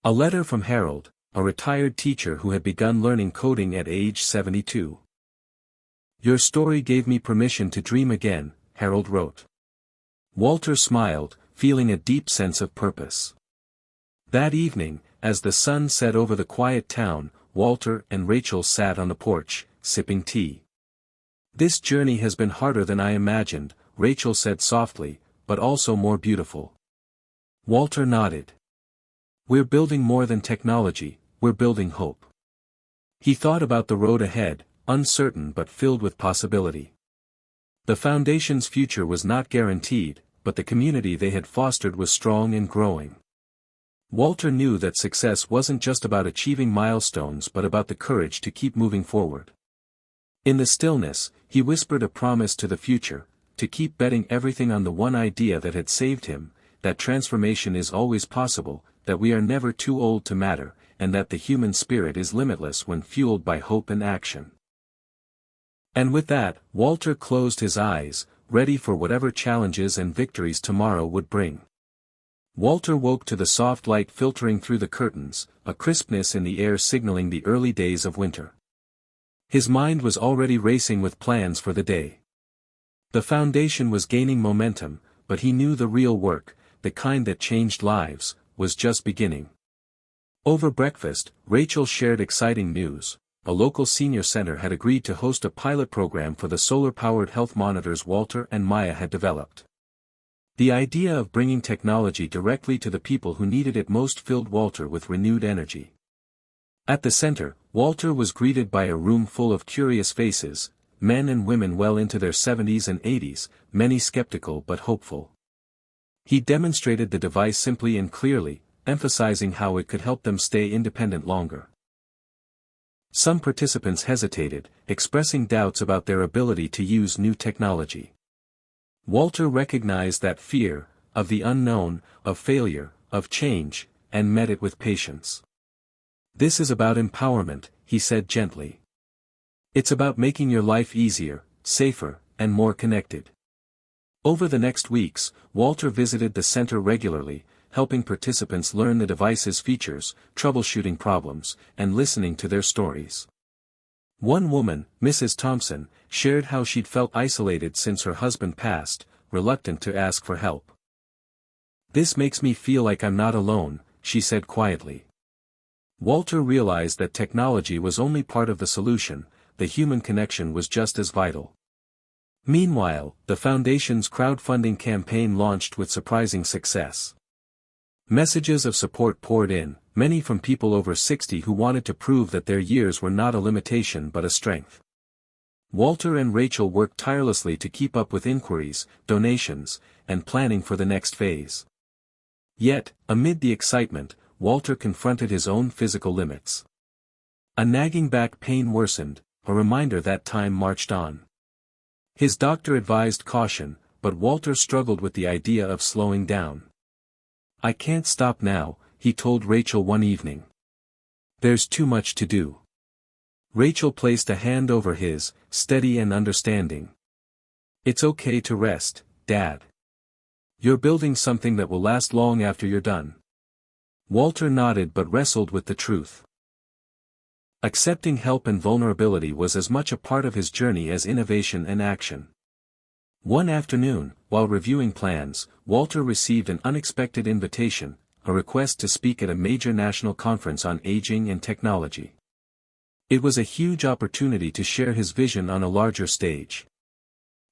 Speaker 1: A letter from Harold, a retired teacher who had begun learning coding at age 72. Your story gave me permission to dream again, Harold wrote. Walter smiled, feeling a deep sense of purpose. That evening, as the sun set over the quiet town, Walter and Rachel sat on the porch, sipping tea. This journey has been harder than I imagined, Rachel said softly, but also more beautiful. Walter nodded. We're building more than technology, we're building hope. He thought about the road ahead, uncertain but filled with possibility. The foundation's future was not guaranteed, but the community they had fostered was strong and growing. Walter knew that success wasn't just about achieving milestones but about the courage to keep moving forward. In the stillness, he whispered a promise to the future, to keep betting everything on the one idea that had saved him, that transformation is always possible, that we are never too old to matter, and that the human spirit is limitless when fueled by hope and action. And with that, Walter closed his eyes, ready for whatever challenges and victories tomorrow would bring. Walter woke to the soft light filtering through the curtains, a crispness in the air signaling the early days of winter. His mind was already racing with plans for the day. The foundation was gaining momentum, but he knew the real work, the kind that changed lives, was just beginning. Over breakfast, Rachel shared exciting news. A local senior center had agreed to host a pilot program for the solar-powered health monitors Walter and Maya had developed. The idea of bringing technology directly to the people who needed it most filled Walter with renewed energy. At the center, Walter was greeted by a room full of curious faces, men and women well into their 70s and 80s, many skeptical but hopeful. He demonstrated the device simply and clearly, emphasizing how it could help them stay independent longer. Some participants hesitated, expressing doubts about their ability to use new technology. Walter recognized that fear, of the unknown, of failure, of change, and met it with patience. This is about empowerment, he said gently. It's about making your life easier, safer, and more connected. Over the next weeks, Walter visited the center regularly, helping participants learn the device's features, troubleshooting problems, and listening to their stories. One woman, Mrs. Thompson, shared how she'd felt isolated since her husband passed, reluctant to ask for help. "This makes me feel like I'm not alone," she said quietly. Walter realized that technology was only part of the solution, the human connection was just as vital. Meanwhile, the Foundation's crowdfunding campaign launched with surprising success. Messages of support poured in, many from people over 60 who wanted to prove that their years were not a limitation but a strength. Walter and Rachel worked tirelessly to keep up with inquiries, donations, and planning for the next phase. Yet, amid the excitement, Walter confronted his own physical limits. A nagging back pain worsened, a reminder that time marched on. His doctor advised caution, but Walter struggled with the idea of slowing down. "I can't stop now," he told Rachel one evening. "There's too much to do." Rachel placed a hand over his, steady and understanding. "It's okay to rest, Dad. You're building something that will last long after you're done." Walter nodded but wrestled with the truth. Accepting help and vulnerability was as much a part of his journey as innovation and action. One afternoon, while reviewing plans, Walter received an unexpected invitation, a request to speak at a major national conference on aging and technology. It was a huge opportunity to share his vision on a larger stage.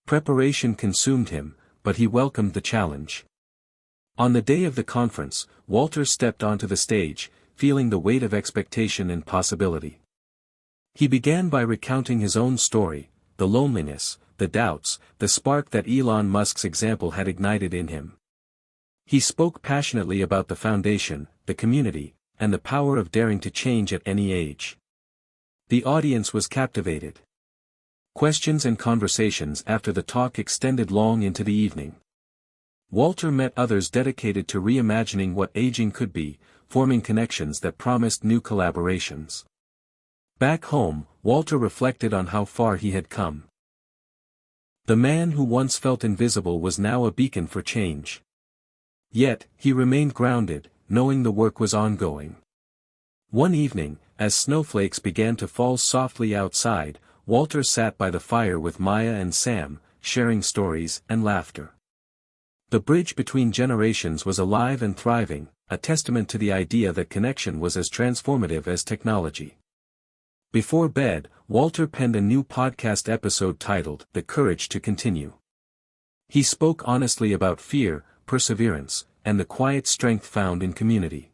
Speaker 1: Preparation consumed him, but he welcomed the challenge. On the day of the conference, Walter stepped onto the stage, feeling the weight of expectation and possibility. He began by recounting his own story, the loneliness, the doubts, the spark that Elon Musk's example had ignited in him. He spoke passionately about the Foundation, the community, and the power of daring to change at any age. The audience was captivated. Questions and conversations after the talk extended long into the evening. Walter met others dedicated to reimagining what aging could be, forming connections that promised new collaborations. Back home, Walter reflected on how far he had come. The man who once felt invisible was now a beacon for change. Yet, he remained grounded, knowing the work was ongoing. One evening, as snowflakes began to fall softly outside, Walter sat by the fire with Maya and Sam, sharing stories and laughter. The bridge between generations was alive and thriving, a testament to the idea that connection was as transformative as technology. Before bed, Walter penned a new podcast episode titled "The Courage to Continue." He spoke honestly about fear, perseverance, and the quiet strength found in community.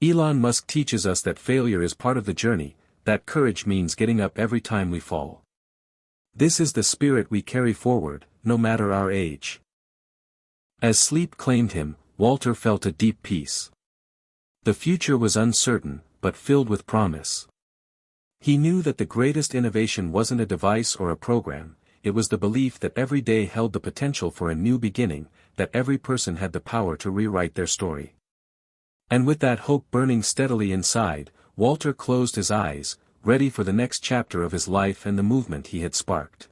Speaker 1: Elon Musk teaches us that failure is part of the journey, that courage means getting up every time we fall. This is the spirit we carry forward, no matter our age. As sleep claimed him, Walter felt a deep peace. The future was uncertain, but filled with promise. He knew that the greatest innovation wasn't a device or a program, it was the belief that every day held the potential for a new beginning, that every person had the power to rewrite their story. And with that hope burning steadily inside, Walter closed his eyes, ready for the next chapter of his life and the movement he had sparked.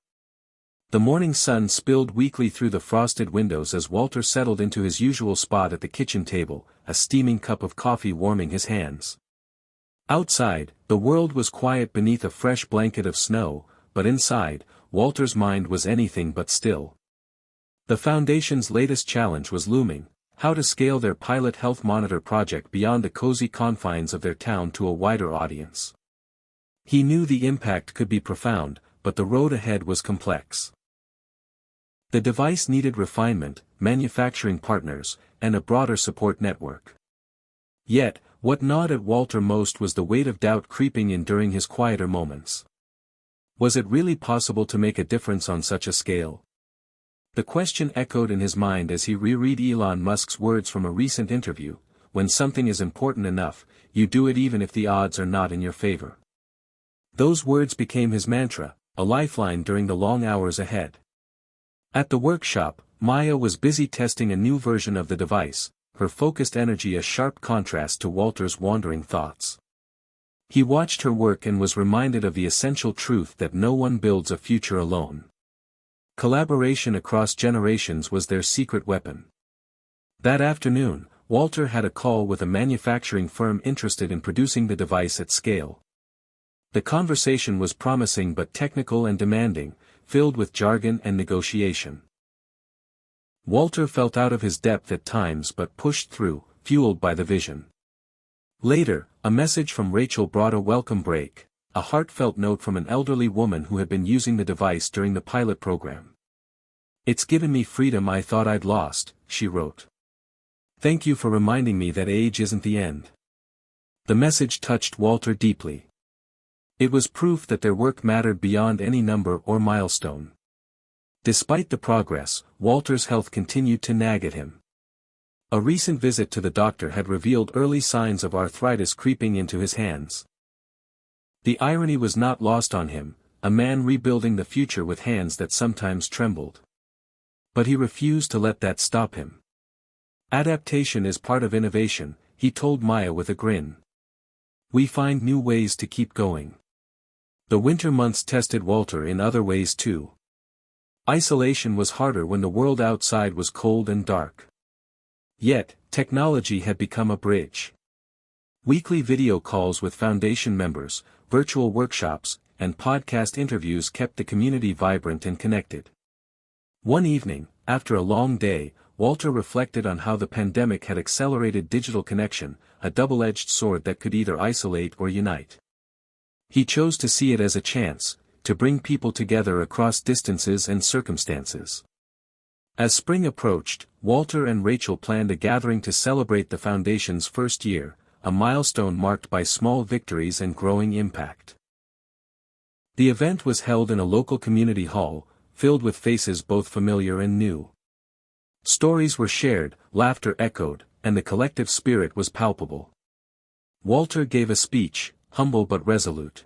Speaker 1: The morning sun spilled weakly through the frosted windows as Walter settled into his usual spot at the kitchen table, a steaming cup of coffee warming his hands. Outside, the world was quiet beneath a fresh blanket of snow, but inside, Walter's mind was anything but still. The Foundation's latest challenge was looming: how to scale their pilot health monitor project beyond the cozy confines of their town to a wider audience. He knew the impact could be profound, but the road ahead was complex. The device needed refinement, manufacturing partners, and a broader support network. Yet, what gnawed at Walter most was the weight of doubt creeping in during his quieter moments. Was it really possible to make a difference on such a scale? The question echoed in his mind as he reread Elon Musk's words from a recent interview: "When something is important enough, you do it even if the odds are not in your favor." Those words became his mantra, a lifeline during the long hours ahead. At the workshop, Maya was busy testing a new version of the device, her focused energy a sharp contrast to Walter's wandering thoughts. He watched her work and was reminded of the essential truth that no one builds a future alone. Collaboration across generations was their secret weapon. That afternoon, Walter had a call with a manufacturing firm interested in producing the device at scale. The conversation was promising but technical and demanding, filled with jargon and negotiation. Walter felt out of his depth at times but pushed through, fueled by the vision. Later, a message from Rachel brought a welcome break, a heartfelt note from an elderly woman who had been using the device during the pilot program. "It's given me freedom I thought I'd lost," she wrote. "Thank you for reminding me that age isn't the end." The message touched Walter deeply. It was proof that their work mattered beyond any number or milestone. Despite the progress, Walter's health continued to nag at him. A recent visit to the doctor had revealed early signs of arthritis creeping into his hands. The irony was not lost on him, a man rebuilding the future with hands that sometimes trembled. But he refused to let that stop him. "Adaptation is part of innovation," he told Maya with a grin. "We find new ways to keep going." The winter months tested Walter in other ways too. Isolation was harder when the world outside was cold and dark. Yet, technology had become a bridge. Weekly video calls with Foundation members, virtual workshops, and podcast interviews kept the community vibrant and connected. One evening, after a long day, Walter reflected on how the pandemic had accelerated digital connection, a double-edged sword that could either isolate or unite. He chose to see it as a chance, to bring people together across distances and circumstances. As spring approached, Walter and Rachel planned a gathering to celebrate the Foundation's first year, a milestone marked by small victories and growing impact. The event was held in a local community hall, filled with faces both familiar and new. Stories were shared, laughter echoed, and the collective spirit was palpable. Walter gave a speech, humble but resolute.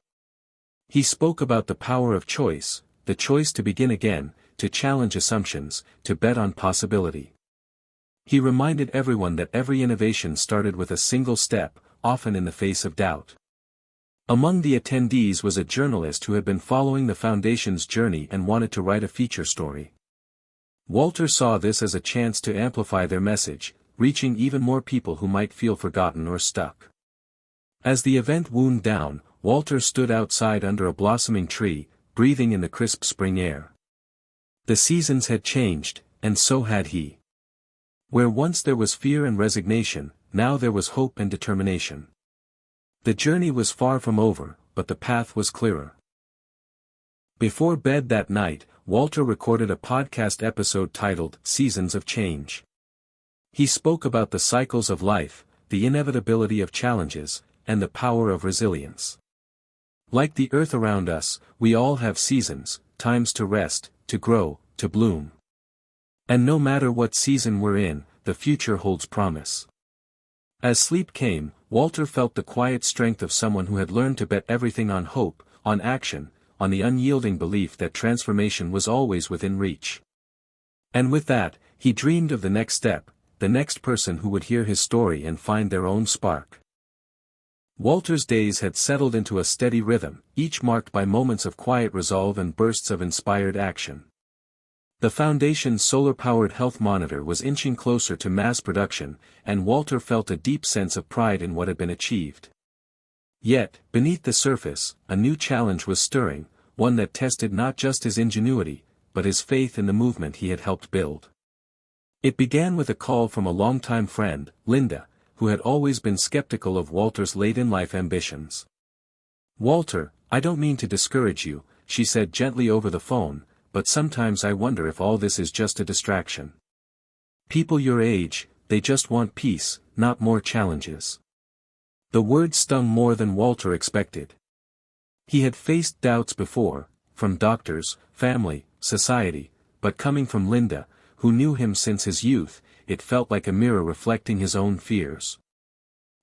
Speaker 1: He spoke about the power of choice, the choice to begin again, to challenge assumptions, to bet on possibility. He reminded everyone that every innovation started with a single step, often in the face of doubt. Among the attendees was a journalist who had been following the Foundation's journey and wanted to write a feature story. Walter saw this as a chance to amplify their message, reaching even more people who might feel forgotten or stuck. As the event wound down, Walter stood outside under a blossoming tree, breathing in the crisp spring air. The seasons had changed, and so had he. Where once there was fear and resignation, now there was hope and determination. The journey was far from over, but the path was clearer. Before bed that night, Walter recorded a podcast episode titled "Seasons of Change." He spoke about the cycles of life, the inevitability of challenges, and the power of resilience. Like the earth around us, we all have seasons, times to rest, to grow, to bloom. And no matter what season we're in, the future holds promise. As sleep came, Walter felt the quiet strength of someone who had learned to bet everything on hope, on action, on the unyielding belief that transformation was always within reach. And with that, he dreamed of the next step, the next person who would hear his story and find their own spark. Walter's days had settled into a steady rhythm, each marked by moments of quiet resolve and bursts of inspired action. The Foundation's solar-powered health monitor was inching closer to mass production, and Walter felt a deep sense of pride in what had been achieved. Yet, beneath the surface, a new challenge was stirring, one that tested not just his ingenuity, but his faith in the movement he had helped build. It began with a call from a longtime friend, Linda, who had always been skeptical of Walter's late-in-life ambitions. "Walter, I don't mean to discourage you," she said gently over the phone, "but sometimes I wonder if all this is just a distraction. People your age, they just want peace, not more challenges." The words stung more than Walter expected. He had faced doubts before, from doctors, family, society, but coming from Linda, who knew him since his youth, it felt like a mirror reflecting his own fears.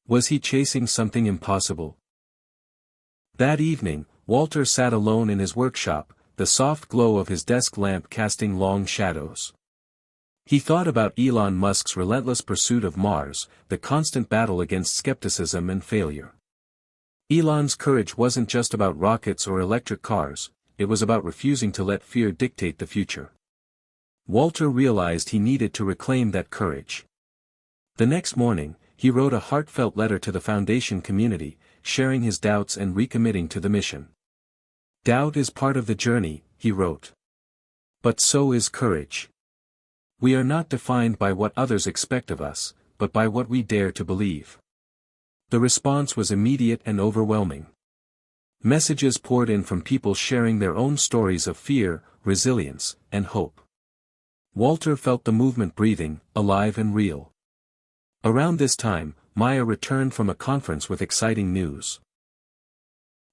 Speaker 1: Was he chasing something impossible? That evening, Walter sat alone in his workshop, the soft glow of his desk lamp casting long shadows. He thought about Elon Musk's relentless pursuit of Mars, the constant battle against skepticism and failure. Elon's courage wasn't just about rockets or electric cars, it was about refusing to let fear dictate the future. Walter realized he needed to reclaim that courage. The next morning, he wrote a heartfelt letter to the Foundation community, sharing his doubts and recommitting to the mission. "Doubt is part of the journey," he wrote. "But so is courage. We are not defined by what others expect of us, but by what we dare to believe." The response was immediate and overwhelming. Messages poured in from people sharing their own stories of fear, resilience, and hope. Walter felt the movement breathing, alive and real. Around this time, Maya returned from a conference with exciting news.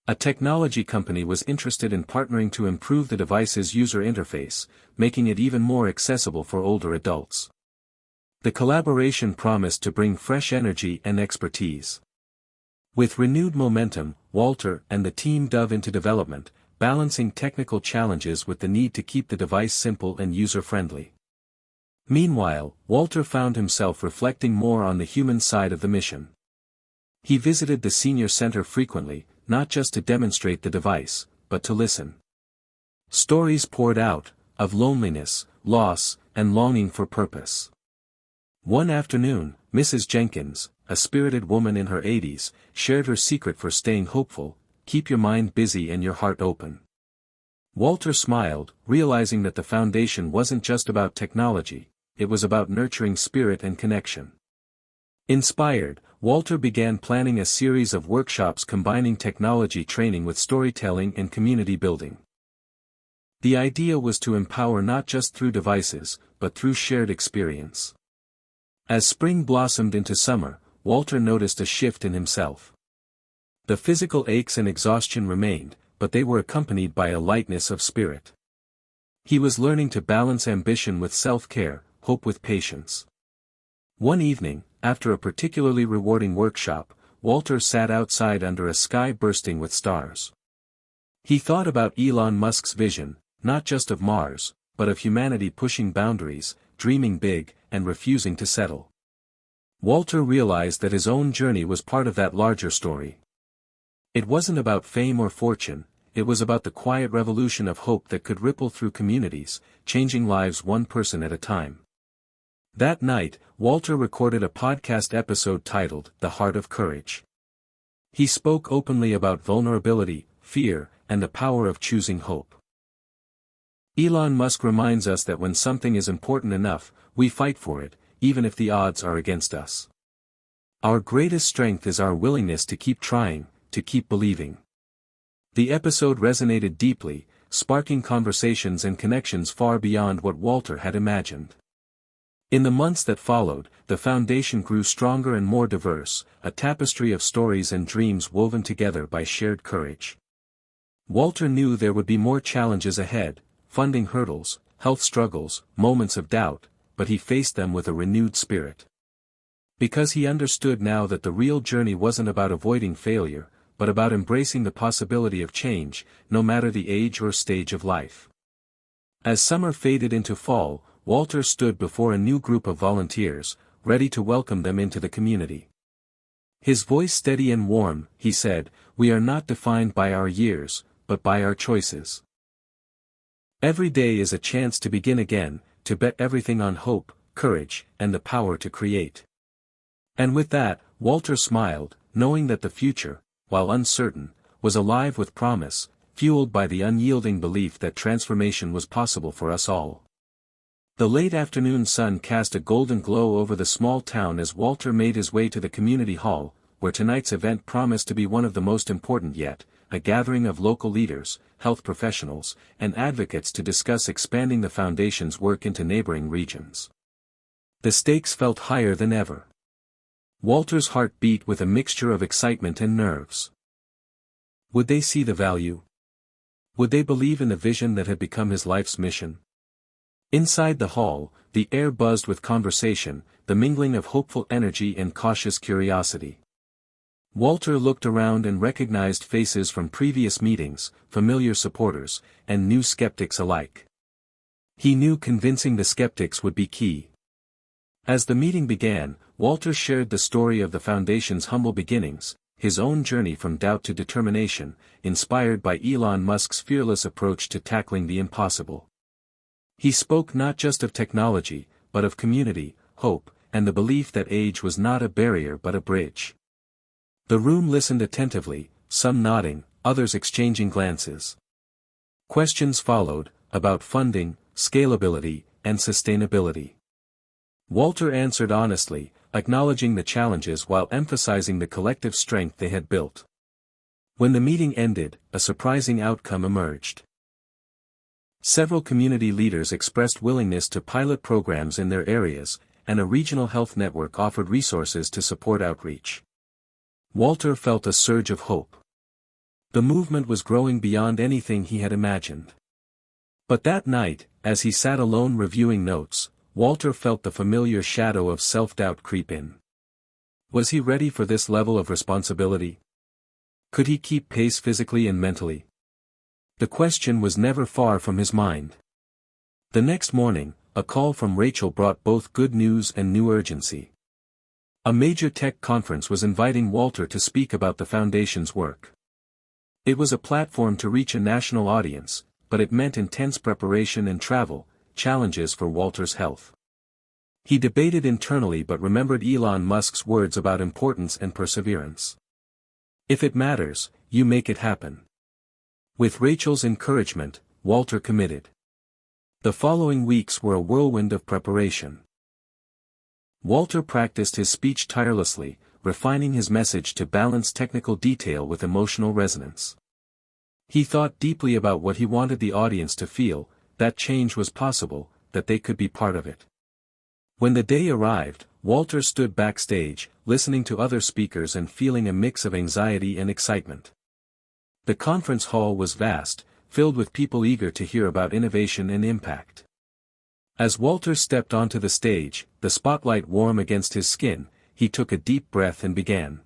Speaker 1: A technology company was interested in partnering to improve the device's user interface, making it even more accessible for older adults. The collaboration promised to bring fresh energy and expertise. With renewed momentum, Walter and the team dove into development, balancing technical challenges with the need to keep the device simple and user-friendly. Meanwhile, Walter found himself reflecting more on the human side of the mission. He visited the senior center frequently, not just to demonstrate the device, but to listen. Stories poured out, of loneliness, loss, and longing for purpose. One afternoon, Mrs. Jenkins, a spirited woman in her 80s, shared her secret for staying hopeful: keep your mind busy and your heart open. Walter smiled, realizing that the foundation wasn't just about technology, it was about nurturing spirit and connection. Inspired, Walter began planning a series of workshops combining technology training with storytelling and community building. The idea was to empower not just through devices, but through shared experience. As spring blossomed into summer, Walter noticed a shift in himself. The physical aches and exhaustion remained, but they were accompanied by a lightness of spirit. He was learning to balance ambition with self-care, hope with patience. One evening, after a particularly rewarding workshop, Walter sat outside under a sky bursting with stars. He thought about Elon Musk's vision, not just of Mars, but of humanity pushing boundaries, dreaming big, and refusing to settle. Walter realized that his own journey was part of that larger story. It wasn't about fame or fortune, it was about the quiet revolution of hope that could ripple through communities, changing lives one person at a time. That night, Walter recorded a podcast episode titled "The Heart of Courage." He spoke openly about vulnerability, fear, and the power of choosing hope. Elon Musk reminds us that when something is important enough, we fight for it, even if the odds are against us. Our greatest strength is our willingness to keep trying, to keep believing. The episode resonated deeply, sparking conversations and connections far beyond what Walter had imagined. In the months that followed, the foundation grew stronger and more diverse, a tapestry of stories and dreams woven together by shared courage. Walter knew there would be more challenges ahead: funding hurdles, health struggles, moments of doubt, but he faced them with a renewed spirit. Because he understood now that the real journey wasn't about avoiding failure, but about embracing the possibility of change, no matter the age or stage of life. As summer faded into fall, Walter stood before a new group of volunteers, ready to welcome them into the community. His voice steady and warm, he said, "We are not defined by our years, but by our choices. Every day is a chance to begin again, to bet everything on hope, courage, and the power to create." And with that, Walter smiled, knowing that the future, while uncertain, was alive with promise, fueled by the unyielding belief that transformation was possible for us all. The late afternoon sun cast a golden glow over the small town as Walter made his way to the community hall, where tonight's event promised to be one of the most important yet, a gathering of local leaders, health professionals, and advocates to discuss expanding the foundation's work into neighboring regions. The stakes felt higher than ever. Walter's heart beat with a mixture of excitement and nerves. Would they see the value? Would they believe in the vision that had become his life's mission? Inside the hall, the air buzzed with conversation, the mingling of hopeful energy and cautious curiosity. Walter looked around and recognized faces from previous meetings, familiar supporters, and new skeptics alike. He knew convincing the skeptics would be key. As the meeting began, Walter shared the story of the Foundation's humble beginnings, his own journey from doubt to determination, inspired by Elon Musk's fearless approach to tackling the impossible. He spoke not just of technology, but of community, hope, and the belief that age was not a barrier but a bridge. The room listened attentively, some nodding, others exchanging glances. Questions followed, about funding, scalability, and sustainability. Walter answered honestly, acknowledging the challenges while emphasizing the collective strength they had built. When the meeting ended, a surprising outcome emerged. Several community leaders expressed willingness to pilot programs in their areas, and a regional health network offered resources to support outreach. Walter felt a surge of hope. The movement was growing beyond anything he had imagined. But that night, as he sat alone reviewing notes, Walter felt the familiar shadow of self-doubt creep in. Was he ready for this level of responsibility? Could he keep pace physically and mentally? The question was never far from his mind. The next morning, a call from Rachel brought both good news and new urgency. A major tech conference was inviting Walter to speak about the Foundation's work. It was a platform to reach a national audience, but it meant intense preparation and travel, challenges for Walter's health. He debated internally but remembered Elon Musk's words about importance and perseverance. If it matters, you make it happen. With Rachel's encouragement, Walter committed. The following weeks were a whirlwind of preparation. Walter practiced his speech tirelessly, refining his message to balance technical detail with emotional resonance. He thought deeply about what he wanted the audience to feel, that change was possible, that they could be part of it. When the day arrived, Walter stood backstage, listening to other speakers and feeling a mix of anxiety and excitement. The conference hall was vast, filled with people eager to hear about innovation and impact. As Walter stepped onto the stage, the spotlight warm against his skin, he took a deep breath and began.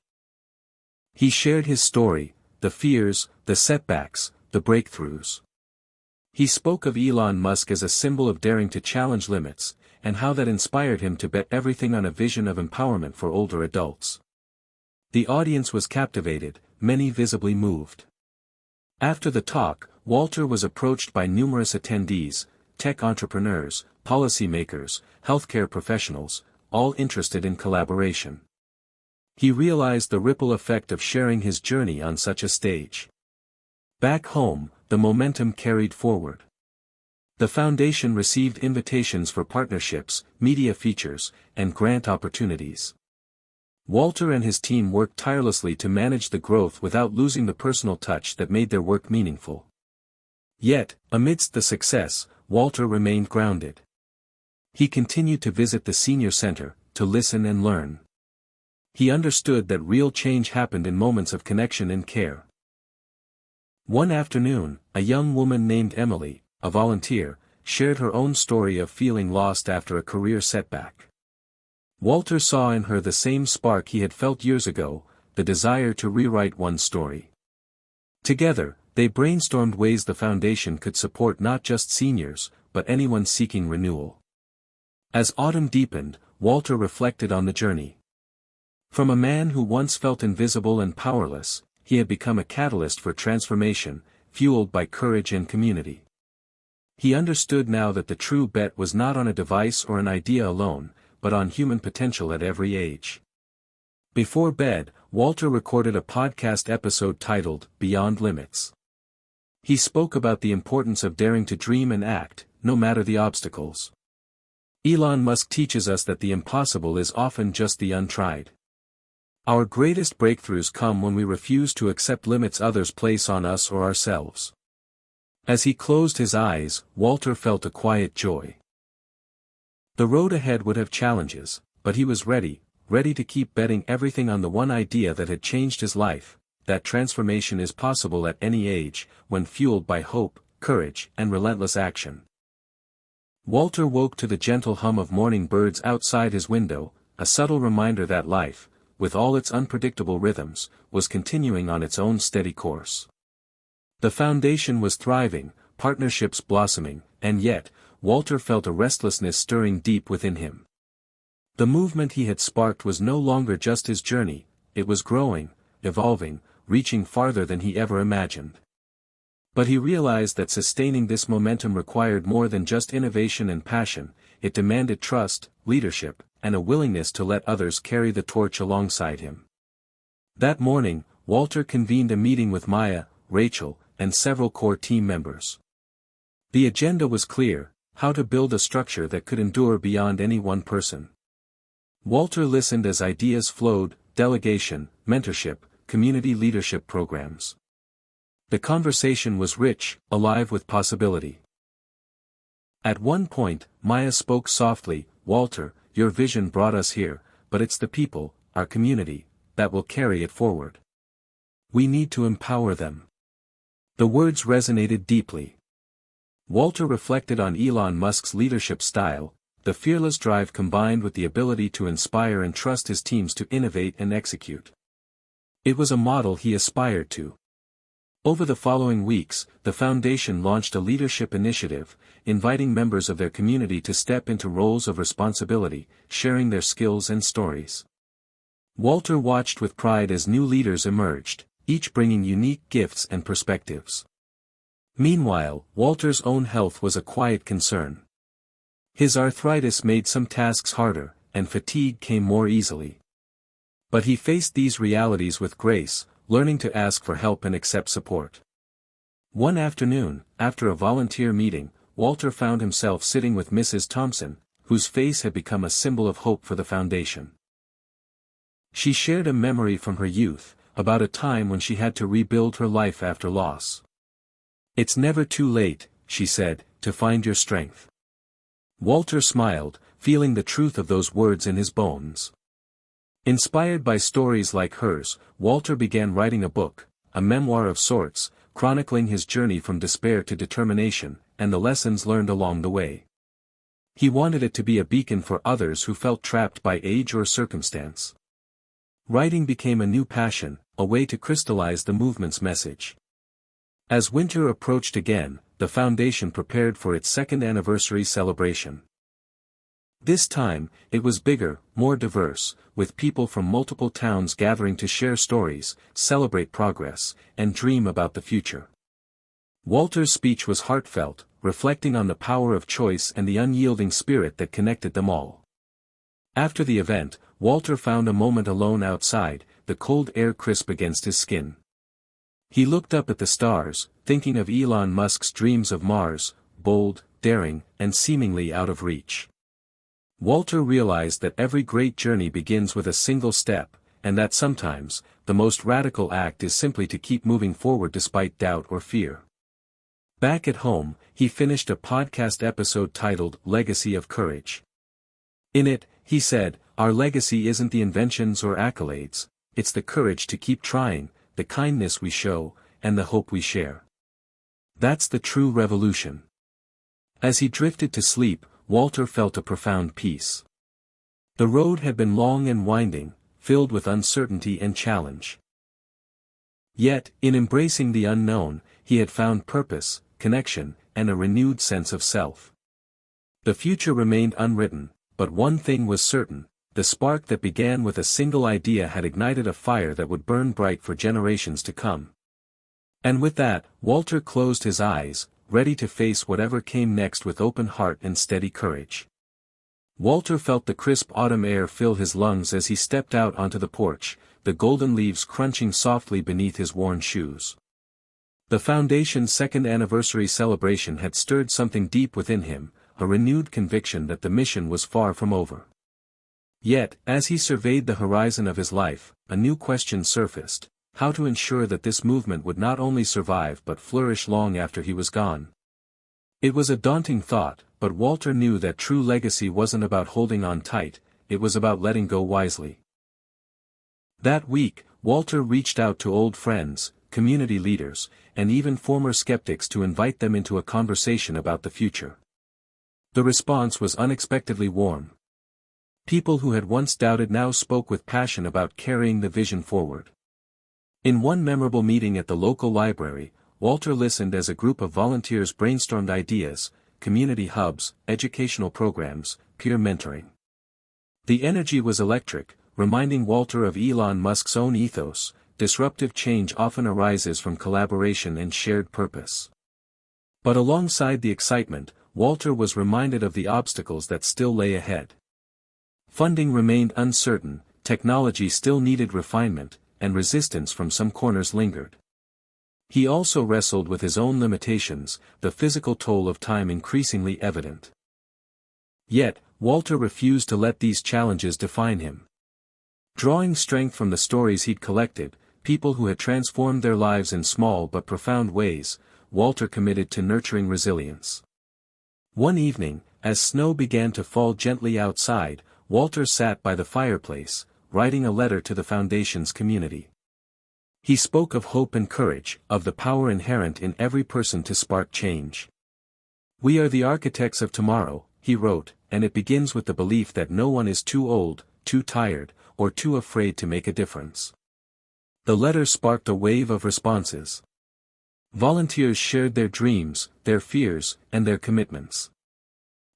Speaker 1: He shared his story, the fears, the setbacks, the breakthroughs. He spoke of Elon Musk as a symbol of daring to challenge limits, and how that inspired him to bet everything on a vision of empowerment for older adults. The audience was captivated, many visibly moved. After the talk, Walter was approached by numerous attendees, tech entrepreneurs, policymakers, healthcare professionals, all interested in collaboration. He realized the ripple effect of sharing his journey on such a stage. Back home, the momentum carried forward. The foundation received invitations for partnerships, media features, and grant opportunities. Walter and his team worked tirelessly to manage the growth without losing the personal touch that made their work meaningful. Yet, amidst the success, Walter remained grounded. He continued to visit the senior center, to listen and learn. He understood that real change happened in moments of connection and care. One afternoon, a young woman named Emily, a volunteer, shared her own story of feeling lost after a career setback. Walter saw in her the same spark he had felt years ago, the desire to rewrite one's story. Together, they brainstormed ways the foundation could support not just seniors, but anyone seeking renewal. As autumn deepened, Walter reflected on the journey. From a man who once felt invisible and powerless, he had become a catalyst for transformation, fueled by courage and community. He understood now that the true bet was not on a device or an idea alone, but on human potential at every age. Before bed, Walter recorded a podcast episode titled, Beyond Limits. He spoke about the importance of daring to dream and act, no matter the obstacles. Elon Musk teaches us that the impossible is often just the untried. Our greatest breakthroughs come when we refuse to accept limits others place on us or ourselves. As he closed his eyes, Walter felt a quiet joy. The road ahead would have challenges, but he was ready to keep betting everything on the one idea that had changed his life, that transformation is possible at any age, when fueled by hope, courage, and relentless action. Walter woke to the gentle hum of morning birds outside his window, a subtle reminder that life, with all its unpredictable rhythms, was continuing on its own steady course. The foundation was thriving, partnerships blossoming, and yet, Walter felt a restlessness stirring deep within him. The movement he had sparked was no longer just his journey, it was growing, evolving, reaching farther than he ever imagined. But he realized that sustaining this momentum required more than just innovation and passion, it demanded trust, leadership, and a willingness to let others carry the torch alongside him. That morning, Walter convened a meeting with Maya, Rachel, and several core team members. The agenda was clear: how to build a structure that could endure beyond any one person. Walter listened as ideas flowed: delegation, mentorship, community leadership programs. The conversation was rich, alive with possibility. At one point, Maya spoke softly, "Walter, your vision brought us here, but it's the people, our community, that will carry it forward. We need to empower them." The words resonated deeply. Walter reflected on Elon Musk's leadership style, the fearless drive combined with the ability to inspire and trust his teams to innovate and execute. It was a model he aspired to. Over the following weeks, the foundation launched a leadership initiative, inviting members of their community to step into roles of responsibility, sharing their skills and stories. Walter watched with pride as new leaders emerged, each bringing unique gifts and perspectives. Meanwhile, Walter's own health was a quiet concern. His arthritis made some tasks harder, and fatigue came more easily. But he faced these realities with grace, learning to ask for help and accept support. One afternoon, after a volunteer meeting, Walter found himself sitting with Mrs. Thompson, whose face had become a symbol of hope for the foundation. She shared a memory from her youth, about a time when she had to rebuild her life after loss. "It's never too late," she said, "to find your strength." Walter smiled, feeling the truth of those words in his bones. Inspired by stories like hers, Walter began writing a book, a memoir of sorts, chronicling his journey from despair to determination, and the lessons learned along the way. He wanted it to be a beacon for others who felt trapped by age or circumstance. Writing became a new passion, a way to crystallize the movement's message. As winter approached again, the foundation prepared for its second anniversary celebration. This time, it was bigger, more diverse, with people from multiple towns gathering to share stories, celebrate progress, and dream about the future. Walter's speech was heartfelt, reflecting on the power of choice and the unyielding spirit that connected them all. After the event, Walter found a moment alone outside, the cold air crisp against his skin. He looked up at the stars, thinking of Elon Musk's dreams of Mars, bold, daring, and seemingly out of reach. Walter realized that every great journey begins with a single step, and that sometimes, the most radical act is simply to keep moving forward despite doubt or fear. Back at home, he finished a podcast episode titled "Legacy of Courage." In it, he said, "Our legacy isn't the inventions or accolades, it's the courage to keep trying, the kindness we show, and the hope we share. That's the true revolution." As he drifted to sleep, Walter felt a profound peace. The road had been long and winding, filled with uncertainty and challenge. Yet, in embracing the unknown, he had found purpose, connection, and a renewed sense of self. The future remained unwritten, but one thing was certain: the spark that began with a single idea had ignited a fire that would burn bright for generations to come. And with that, Walter closed his eyes, ready to face whatever came next with open heart and steady courage. Walter felt the crisp autumn air fill his lungs as he stepped out onto the porch, the golden leaves crunching softly beneath his worn shoes. The foundation's second anniversary celebration had stirred something deep within him, a renewed conviction that the mission was far from over. Yet, as he surveyed the horizon of his life, a new question surfaced: how to ensure that this movement would not only survive but flourish long after he was gone. It was a daunting thought, but Walter knew that true legacy wasn't about holding on tight, it was about letting go wisely. That week, Walter reached out to old friends, community leaders, and even former skeptics to invite them into a conversation about the future. The response was unexpectedly warm. People who had once doubted now spoke with passion about carrying the vision forward. In one memorable meeting at the local library, Walter listened as a group of volunteers brainstormed ideas: community hubs, educational programs, peer mentoring. The energy was electric, reminding Walter of Elon Musk's own ethos: disruptive change often arises from collaboration and shared purpose. But alongside the excitement, Walter was reminded of the obstacles that still lay ahead. Funding remained uncertain, technology still needed refinement, and resistance from some corners lingered. He also wrestled with his own limitations, the physical toll of time increasingly evident. Yet, Walter refused to let these challenges define him. Drawing strength from the stories he'd collected, people who had transformed their lives in small but profound ways, Walter committed to nurturing resilience. One evening, as snow began to fall gently outside, Walter sat by the fireplace, writing a letter to the Foundation's community. He spoke of hope and courage, of the power inherent in every person to spark change. "We are the architects of tomorrow," he wrote, "and it begins with the belief that no one is too old, too tired, or too afraid to make a difference." The letter sparked a wave of responses. Volunteers shared their dreams, their fears, and their commitments.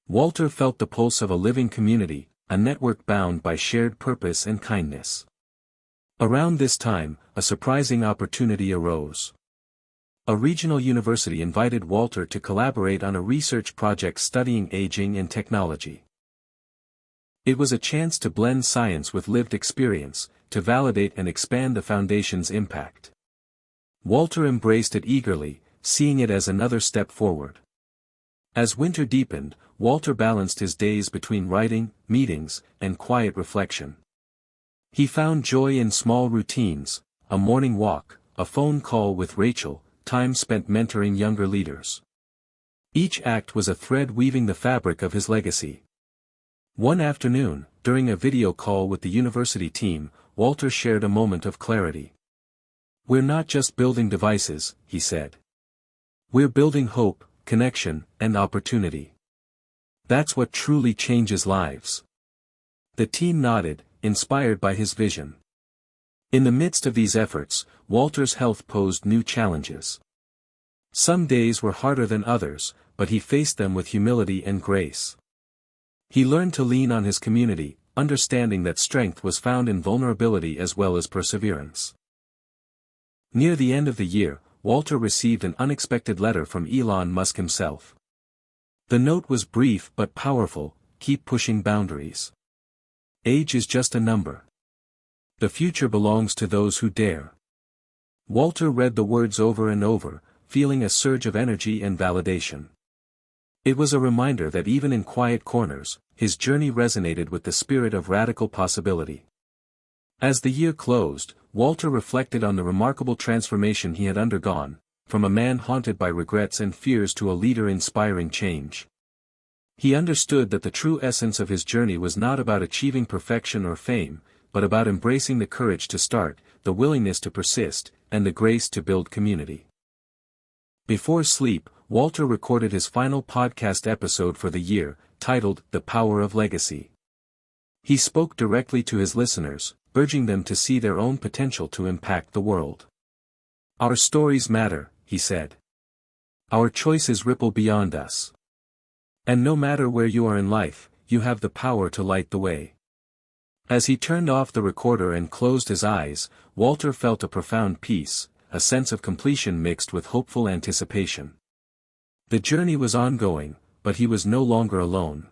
Speaker 1: Walter felt the pulse of a living community, a network bound by shared purpose and kindness. Around this time, a surprising opportunity arose. A regional university invited Walter to collaborate on a research project studying aging and technology. It was a chance to blend science with lived experience, to validate and expand the Foundation's impact. Walter embraced it eagerly, seeing it as another step forward. As winter deepened, Walter balanced his days between writing, meetings, and quiet reflection. He found joy in small routines, a morning walk, a phone call with Rachel, time spent mentoring younger leaders. Each act was a thread weaving the fabric of his legacy. One afternoon, during a video call with the university team, Walter shared a moment of clarity. "We're not just building devices," he said. "We're building hope, connection, and opportunity. That's what truly changes lives." The team nodded, inspired by his vision. In the midst of these efforts, Walter's health posed new challenges. Some days were harder than others, but he faced them with humility and grace. He learned to lean on his community, understanding that strength was found in vulnerability as well as perseverance. Near the end of the year, Walter received an unexpected letter from Elon Musk himself. The note was brief but powerful: "Keep pushing boundaries. Age is just a number. The future belongs to those who dare." Walter read the words over and over, feeling a surge of energy and validation. It was a reminder that even in quiet corners, his journey resonated with the spirit of radical possibility. As the year closed, Walter reflected on the remarkable transformation he had undergone, from a man haunted by regrets and fears to a leader inspiring change. He understood that the true essence of his journey was not about achieving perfection or fame, but about embracing the courage to start, the willingness to persist, and the grace to build community. Before sleep, Walter recorded his final podcast episode for the year, titled "The Power of Legacy." He spoke directly to his listeners, urging them to see their own potential to impact the world. "Our stories matter," he said. "Our choices ripple beyond us. And no matter where you are in life, you have the power to light the way." As he turned off the recorder and closed his eyes, Walter felt a profound peace, a sense of completion mixed with hopeful anticipation. The journey was ongoing, but he was no longer alone.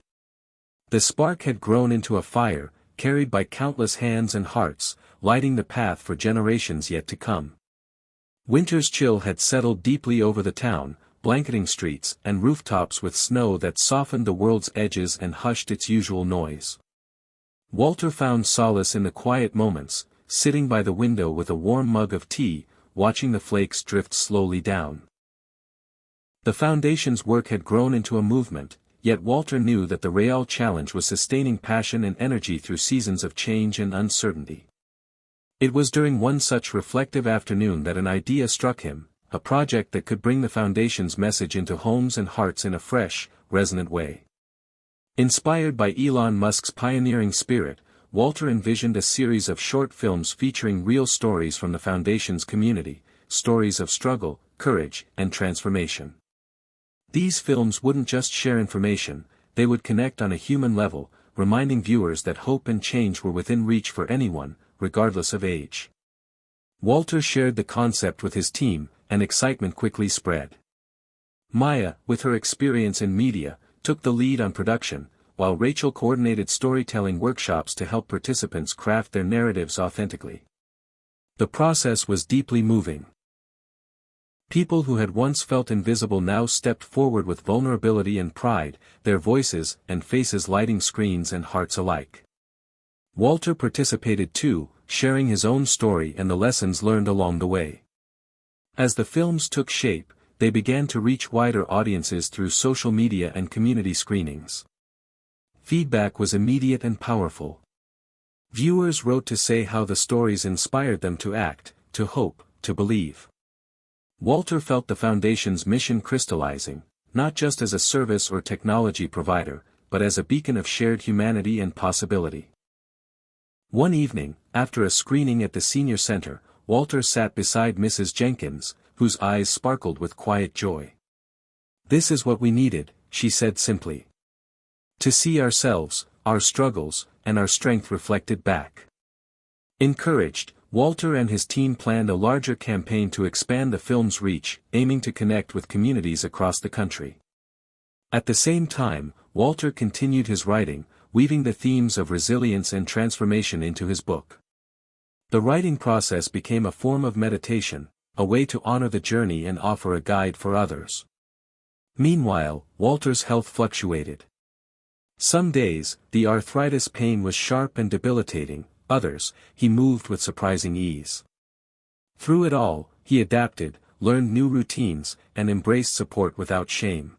Speaker 1: The spark had grown into a fire, carried by countless hands and hearts, lighting the path for generations yet to come. Winter's chill had settled deeply over the town, blanketing streets and rooftops with snow that softened the world's edges and hushed its usual noise. Walter found solace in the quiet moments, sitting by the window with a warm mug of tea, watching the flakes drift slowly down. The Foundation's work had grown into a movement, yet Walter knew that the real challenge was sustaining passion and energy through seasons of change and uncertainty. It was during one such reflective afternoon that an idea struck him, a project that could bring the Foundation's message into homes and hearts in a fresh, resonant way. Inspired by Elon Musk's pioneering spirit, Walter envisioned a series of short films featuring real stories from the Foundation's community, stories of struggle, courage, and transformation. These films wouldn't just share information, they would connect on a human level, reminding viewers that hope and change were within reach for anyone, regardless of age. Walter shared the concept with his team, and excitement quickly spread. Maya, with her experience in media, took the lead on production, while Rachel coordinated storytelling workshops to help participants craft their narratives authentically. The process was deeply moving. People who had once felt invisible now stepped forward with vulnerability and pride, their voices and faces lighting screens and hearts alike. Walter participated too, sharing his own story and the lessons learned along the way. As the films took shape, they began to reach wider audiences through social media and community screenings. Feedback was immediate and powerful. Viewers wrote to say how the stories inspired them to act, to hope, to believe. Walter felt the Foundation's mission crystallizing, not just as a service or technology provider, but as a beacon of shared humanity and possibility. One evening, after a screening at the senior center, Walter sat beside Mrs. Jenkins, whose eyes sparkled with quiet joy. "This is what we needed," she said simply. "To see ourselves, our struggles, and our strength reflected back." Encouraged, Walter and his team planned a larger campaign to expand the film's reach, aiming to connect with communities across the country. At the same time, Walter continued his writing, weaving the themes of resilience and transformation into his book. The writing process became a form of meditation, a way to honor the journey and offer a guide for others. Meanwhile, Walter's health fluctuated. Some days, the arthritis pain was sharp and debilitating, others, he moved with surprising ease. Through it all, he adapted, learned new routines, and embraced support without shame.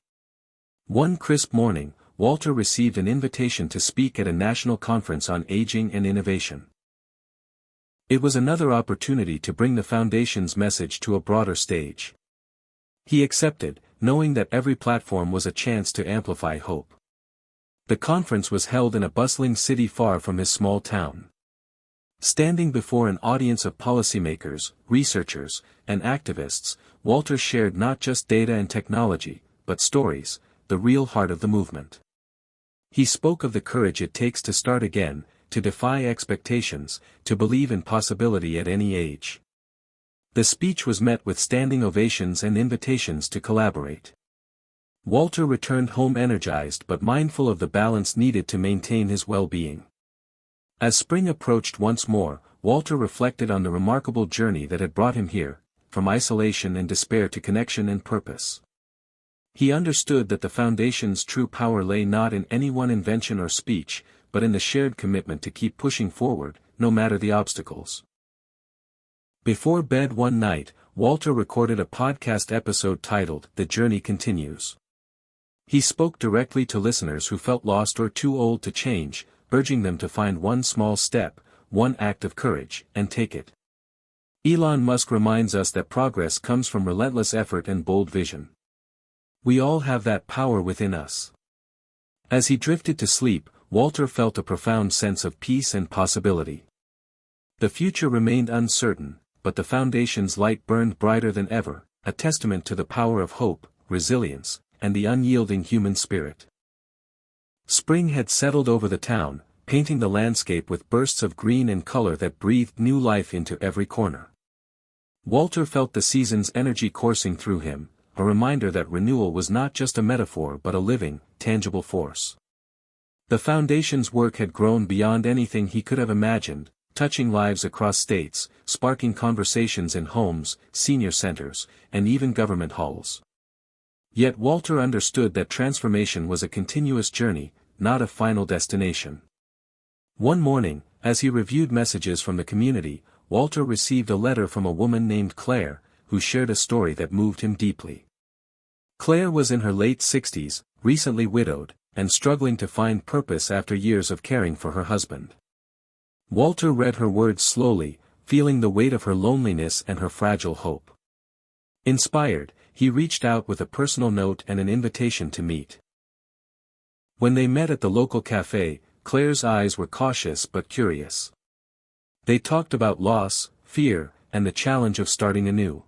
Speaker 1: One crisp morning, Walter received an invitation to speak at a national conference on aging and innovation. It was another opportunity to bring the Foundation's message to a broader stage. He accepted, knowing that every platform was a chance to amplify hope. The conference was held in a bustling city far from his small town. Standing before an audience of policymakers, researchers, and activists, Walter shared not just data and technology, but stories, the real heart of the movement. He spoke of the courage it takes to start again, to defy expectations, to believe in possibility at any age. The speech was met with standing ovations and invitations to collaborate. Walter returned home energized but mindful of the balance needed to maintain his well-being. As spring approached once more, Walter reflected on the remarkable journey that had brought him here, from isolation and despair to connection and purpose. He understood that the Foundation's true power lay not in any one invention or speech, but in the shared commitment to keep pushing forward, no matter the obstacles. Before bed one night, Walter recorded a podcast episode titled "The Journey Continues." He spoke directly to listeners who felt lost or too old to change, urging them to find one small step, one act of courage, and take it. Elon Musk reminds us that progress comes from relentless effort and bold vision. We all have that power within us. As he drifted to sleep, Walter felt a profound sense of peace and possibility. The future remained uncertain, but the Foundation's light burned brighter than ever, a testament to the power of hope, resilience, and the unyielding human spirit. Spring had settled over the town, painting the landscape with bursts of green and color that breathed new life into every corner. Walter felt the season's energy coursing through him, a reminder that renewal was not just a metaphor but a living, tangible force. The Foundation's work had grown beyond anything he could have imagined, touching lives across states, sparking conversations in homes, senior centers, and even government halls. Yet Walter understood that transformation was a continuous journey, not a final destination. One morning, as he reviewed messages from the community, Walter received a letter from a woman named Claire, who shared a story that moved him deeply. Claire was in her late 60s, recently widowed, and struggling to find purpose after years of caring for her husband. Walter read her words slowly, feeling the weight of her loneliness and her fragile hope. Inspired, he reached out with a personal note and an invitation to meet. When they met at the local cafe, Claire's eyes were cautious but curious. They talked about loss, fear, and the challenge of starting anew.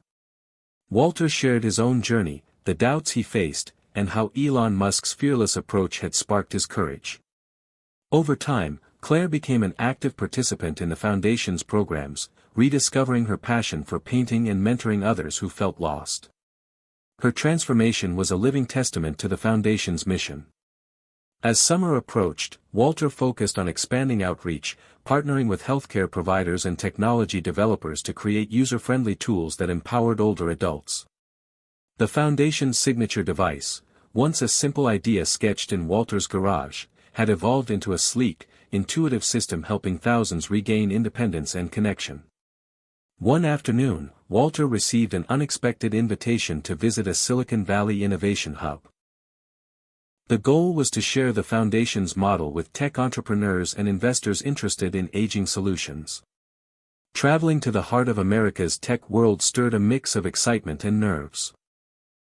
Speaker 1: Walter shared his own journey, the doubts he faced, and how Elon Musk's fearless approach had sparked his courage. Over time, Claire became an active participant in the Foundation's programs, rediscovering her passion for painting and mentoring others who felt lost. Her transformation was a living testament to the Foundation's mission. As summer approached, Walter focused on expanding outreach, partnering with healthcare providers and technology developers to create user-friendly tools that empowered older adults. The Foundation's signature device, once a simple idea sketched in Walter's garage, had evolved into a sleek, intuitive system helping thousands regain independence and connection. One afternoon, Walter received an unexpected invitation to visit a Silicon Valley innovation hub. The goal was to share the Foundation's model with tech entrepreneurs and investors interested in aging solutions. Traveling to the heart of America's tech world stirred a mix of excitement and nerves.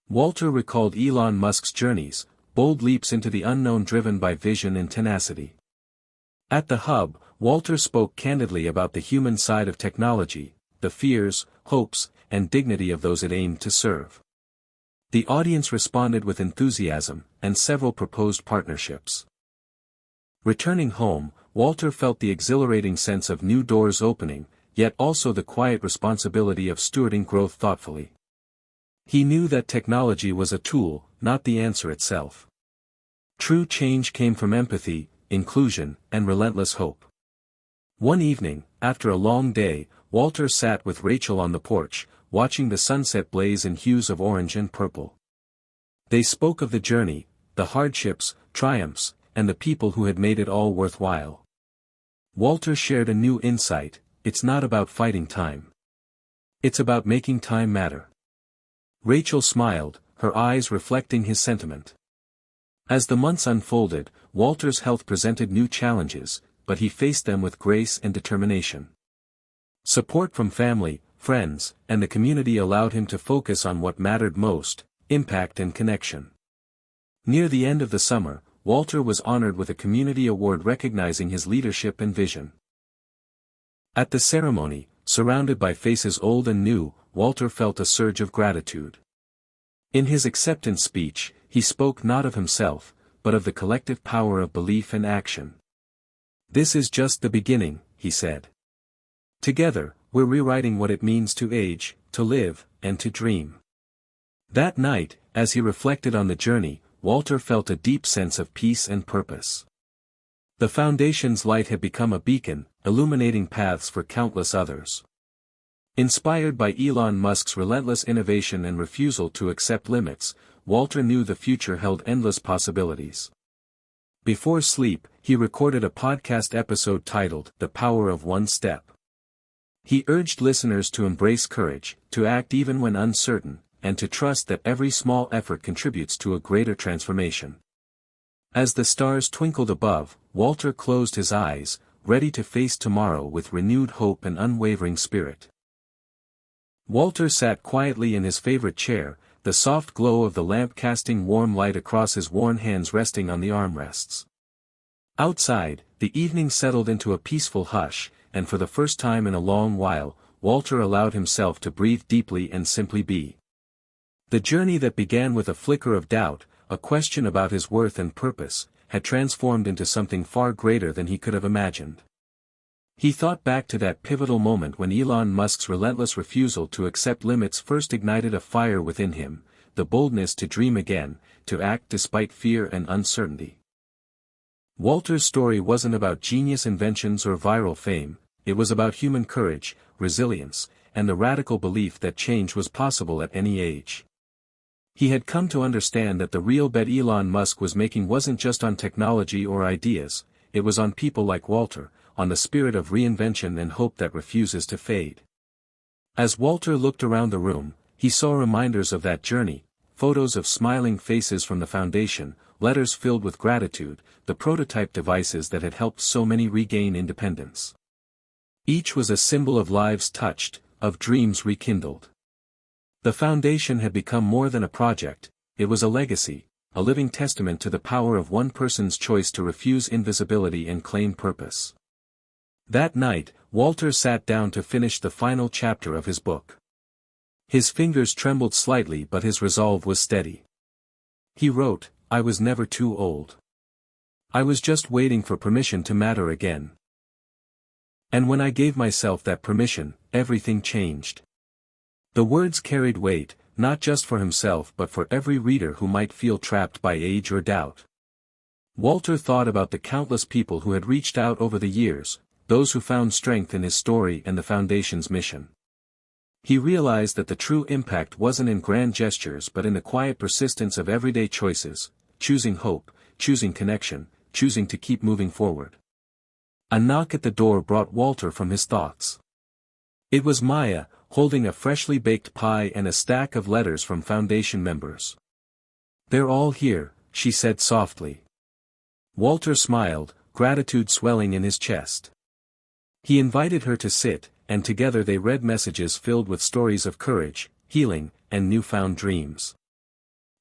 Speaker 1: Walter recalled Elon Musk's journeys, bold leaps into the unknown driven by vision and tenacity. At the hub, Walter spoke candidly about the human side of technology, the fears, hopes, and dignity of those it aimed to serve. The audience responded with enthusiasm, and several proposed partnerships. Returning home, Walter felt the exhilarating sense of new doors opening, yet also the quiet responsibility of stewarding growth thoughtfully. He knew that technology was a tool, not the answer itself. True change came from empathy, inclusion, and relentless hope. One evening, after a long day, Walter sat with Rachel on the porch, watching the sunset blaze in hues of orange and purple. They spoke of the journey, the hardships, triumphs, and the people who had made it all worthwhile. Walter shared a new insight: it's not about fighting time. It's about making time matter. Rachel smiled, her eyes reflecting his sentiment. As the months unfolded, Walter's health presented new challenges, but he faced them with grace and determination. Support from family, friends, and the community allowed him to focus on what mattered most: impact and connection. Near the end of the summer, Walter was honored with a community award recognizing his leadership and vision. At the ceremony, surrounded by faces old and new, Walter felt a surge of gratitude. In his acceptance speech, he spoke not of himself, but of the collective power of belief and action. "This is just the beginning," he said. "Together, we're rewriting what it means to age, to live, and to dream." That night, as he reflected on the journey, Walter felt a deep sense of peace and purpose. The Foundation's light had become a beacon, illuminating paths for countless others. Inspired by Elon Musk's relentless innovation and refusal to accept limits, Walter knew the future held endless possibilities. Before sleep, he recorded a podcast episode titled "The Power of One Step." He urged listeners to embrace courage, to act even when uncertain, and to trust that every small effort contributes to a greater transformation. As the stars twinkled above, Walter closed his eyes, ready to face tomorrow with renewed hope and unwavering spirit. Walter sat quietly in his favorite chair, the soft glow of the lamp casting warm light across his worn hands resting on the armrests. Outside, the evening settled into a peaceful hush, and for the first time in a long while, Walter allowed himself to breathe deeply and simply be. The journey that began with a flicker of doubt, a question about his worth and purpose, had transformed into something far greater than he could have imagined. He thought back to that pivotal moment when Elon Musk's relentless refusal to accept limits first ignited a fire within him, the boldness to dream again, to act despite fear and uncertainty. Walter's story wasn't about genius inventions or viral fame, it was about human courage, resilience, and the radical belief that change was possible at any age. He had come to understand that the real bet Elon Musk was making wasn't just on technology or ideas, it was on people like Walter, on the spirit of reinvention and hope that refuses to fade. As Walter looked around the room, he saw reminders of that journey, photos of smiling faces from the Foundation, letters filled with gratitude, the prototype devices that had helped so many regain independence. Each was a symbol of lives touched, of dreams rekindled. The Foundation had become more than a project, it was a legacy, a living testament to the power of one person's choice to refuse invisibility and claim purpose. That night, Walter sat down to finish the final chapter of his book. His fingers trembled slightly but his resolve was steady. He wrote, "I was never too old. I was just waiting for permission to matter again. And when I gave myself that permission, everything changed." The words carried weight, not just for himself but for every reader who might feel trapped by age or doubt. Walter thought about the countless people who had reached out over the years, those who found strength in his story and the Foundation's mission. He realized that the true impact wasn't in grand gestures but in the quiet persistence of everyday choices, choosing hope, choosing connection, choosing to keep moving forward. A knock at the door brought Walter from his thoughts. It was Maya, holding a freshly baked pie and a stack of letters from Foundation members. "They're all here," she said softly. Walter smiled, gratitude swelling in his chest. He invited her to sit, and together they read messages filled with stories of courage, healing, and newfound dreams.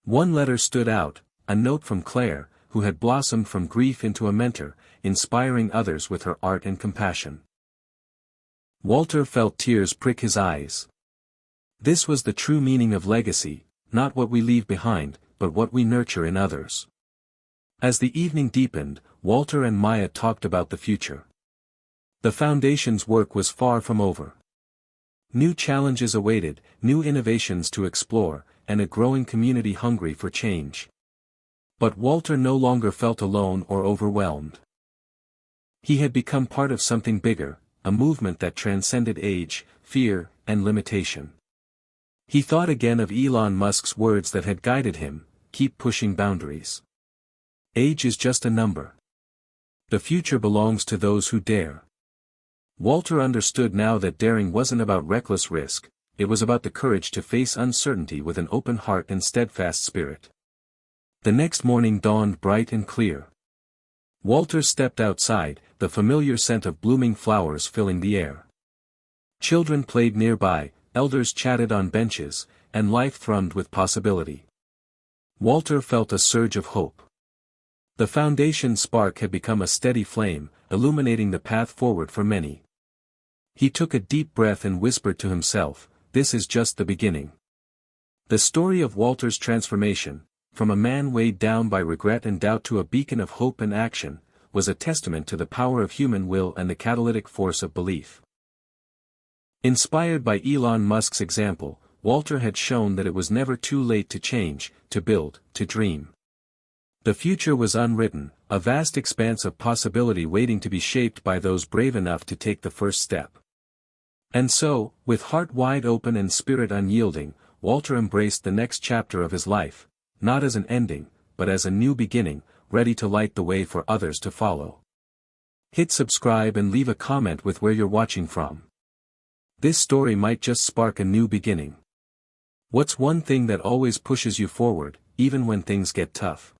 Speaker 1: One letter stood out, a note from Claire, who had blossomed from grief into a mentor, inspiring others with her art and compassion. Walter felt tears prick his eyes. This was the true meaning of legacy, not what we leave behind, but what we nurture in others. As the evening deepened, Walter and Maya talked about the future. The Foundation's work was far from over. New challenges awaited, new innovations to explore, and a growing community hungry for change. But Walter no longer felt alone or overwhelmed. He had become part of something bigger, a movement that transcended age, fear, and limitation. He thought again of Elon Musk's words that had guided him: keep pushing boundaries. Age is just a number. The future belongs to those who dare. Walter understood now that daring wasn't about reckless risk, it was about the courage to face uncertainty with an open heart and steadfast spirit. The next morning dawned bright and clear. Walter stepped outside, the familiar scent of blooming flowers filling the air. Children played nearby, elders chatted on benches, and life thrummed with possibility. Walter felt a surge of hope. The Foundation's spark had become a steady flame, illuminating the path forward for many. He took a deep breath and whispered to himself, "This is just the beginning." The story of Walter's transformation, from a man weighed down by regret and doubt to a beacon of hope and action, was a testament to the power of human will and the catalytic force of belief. Inspired by Elon Musk's example, Walter had shown that it was never too late to change, to build, to dream. The future was unwritten, a vast expanse of possibility waiting to be shaped by those brave enough to take the first step. And so, with heart wide open and spirit unyielding, Walter embraced the next chapter of his life, not as an ending, but as a new beginning, ready to light the way for others to follow. Hit subscribe and leave a comment with where you're watching from. This story might just spark a new beginning. What's one thing that always pushes you forward, even when things get tough?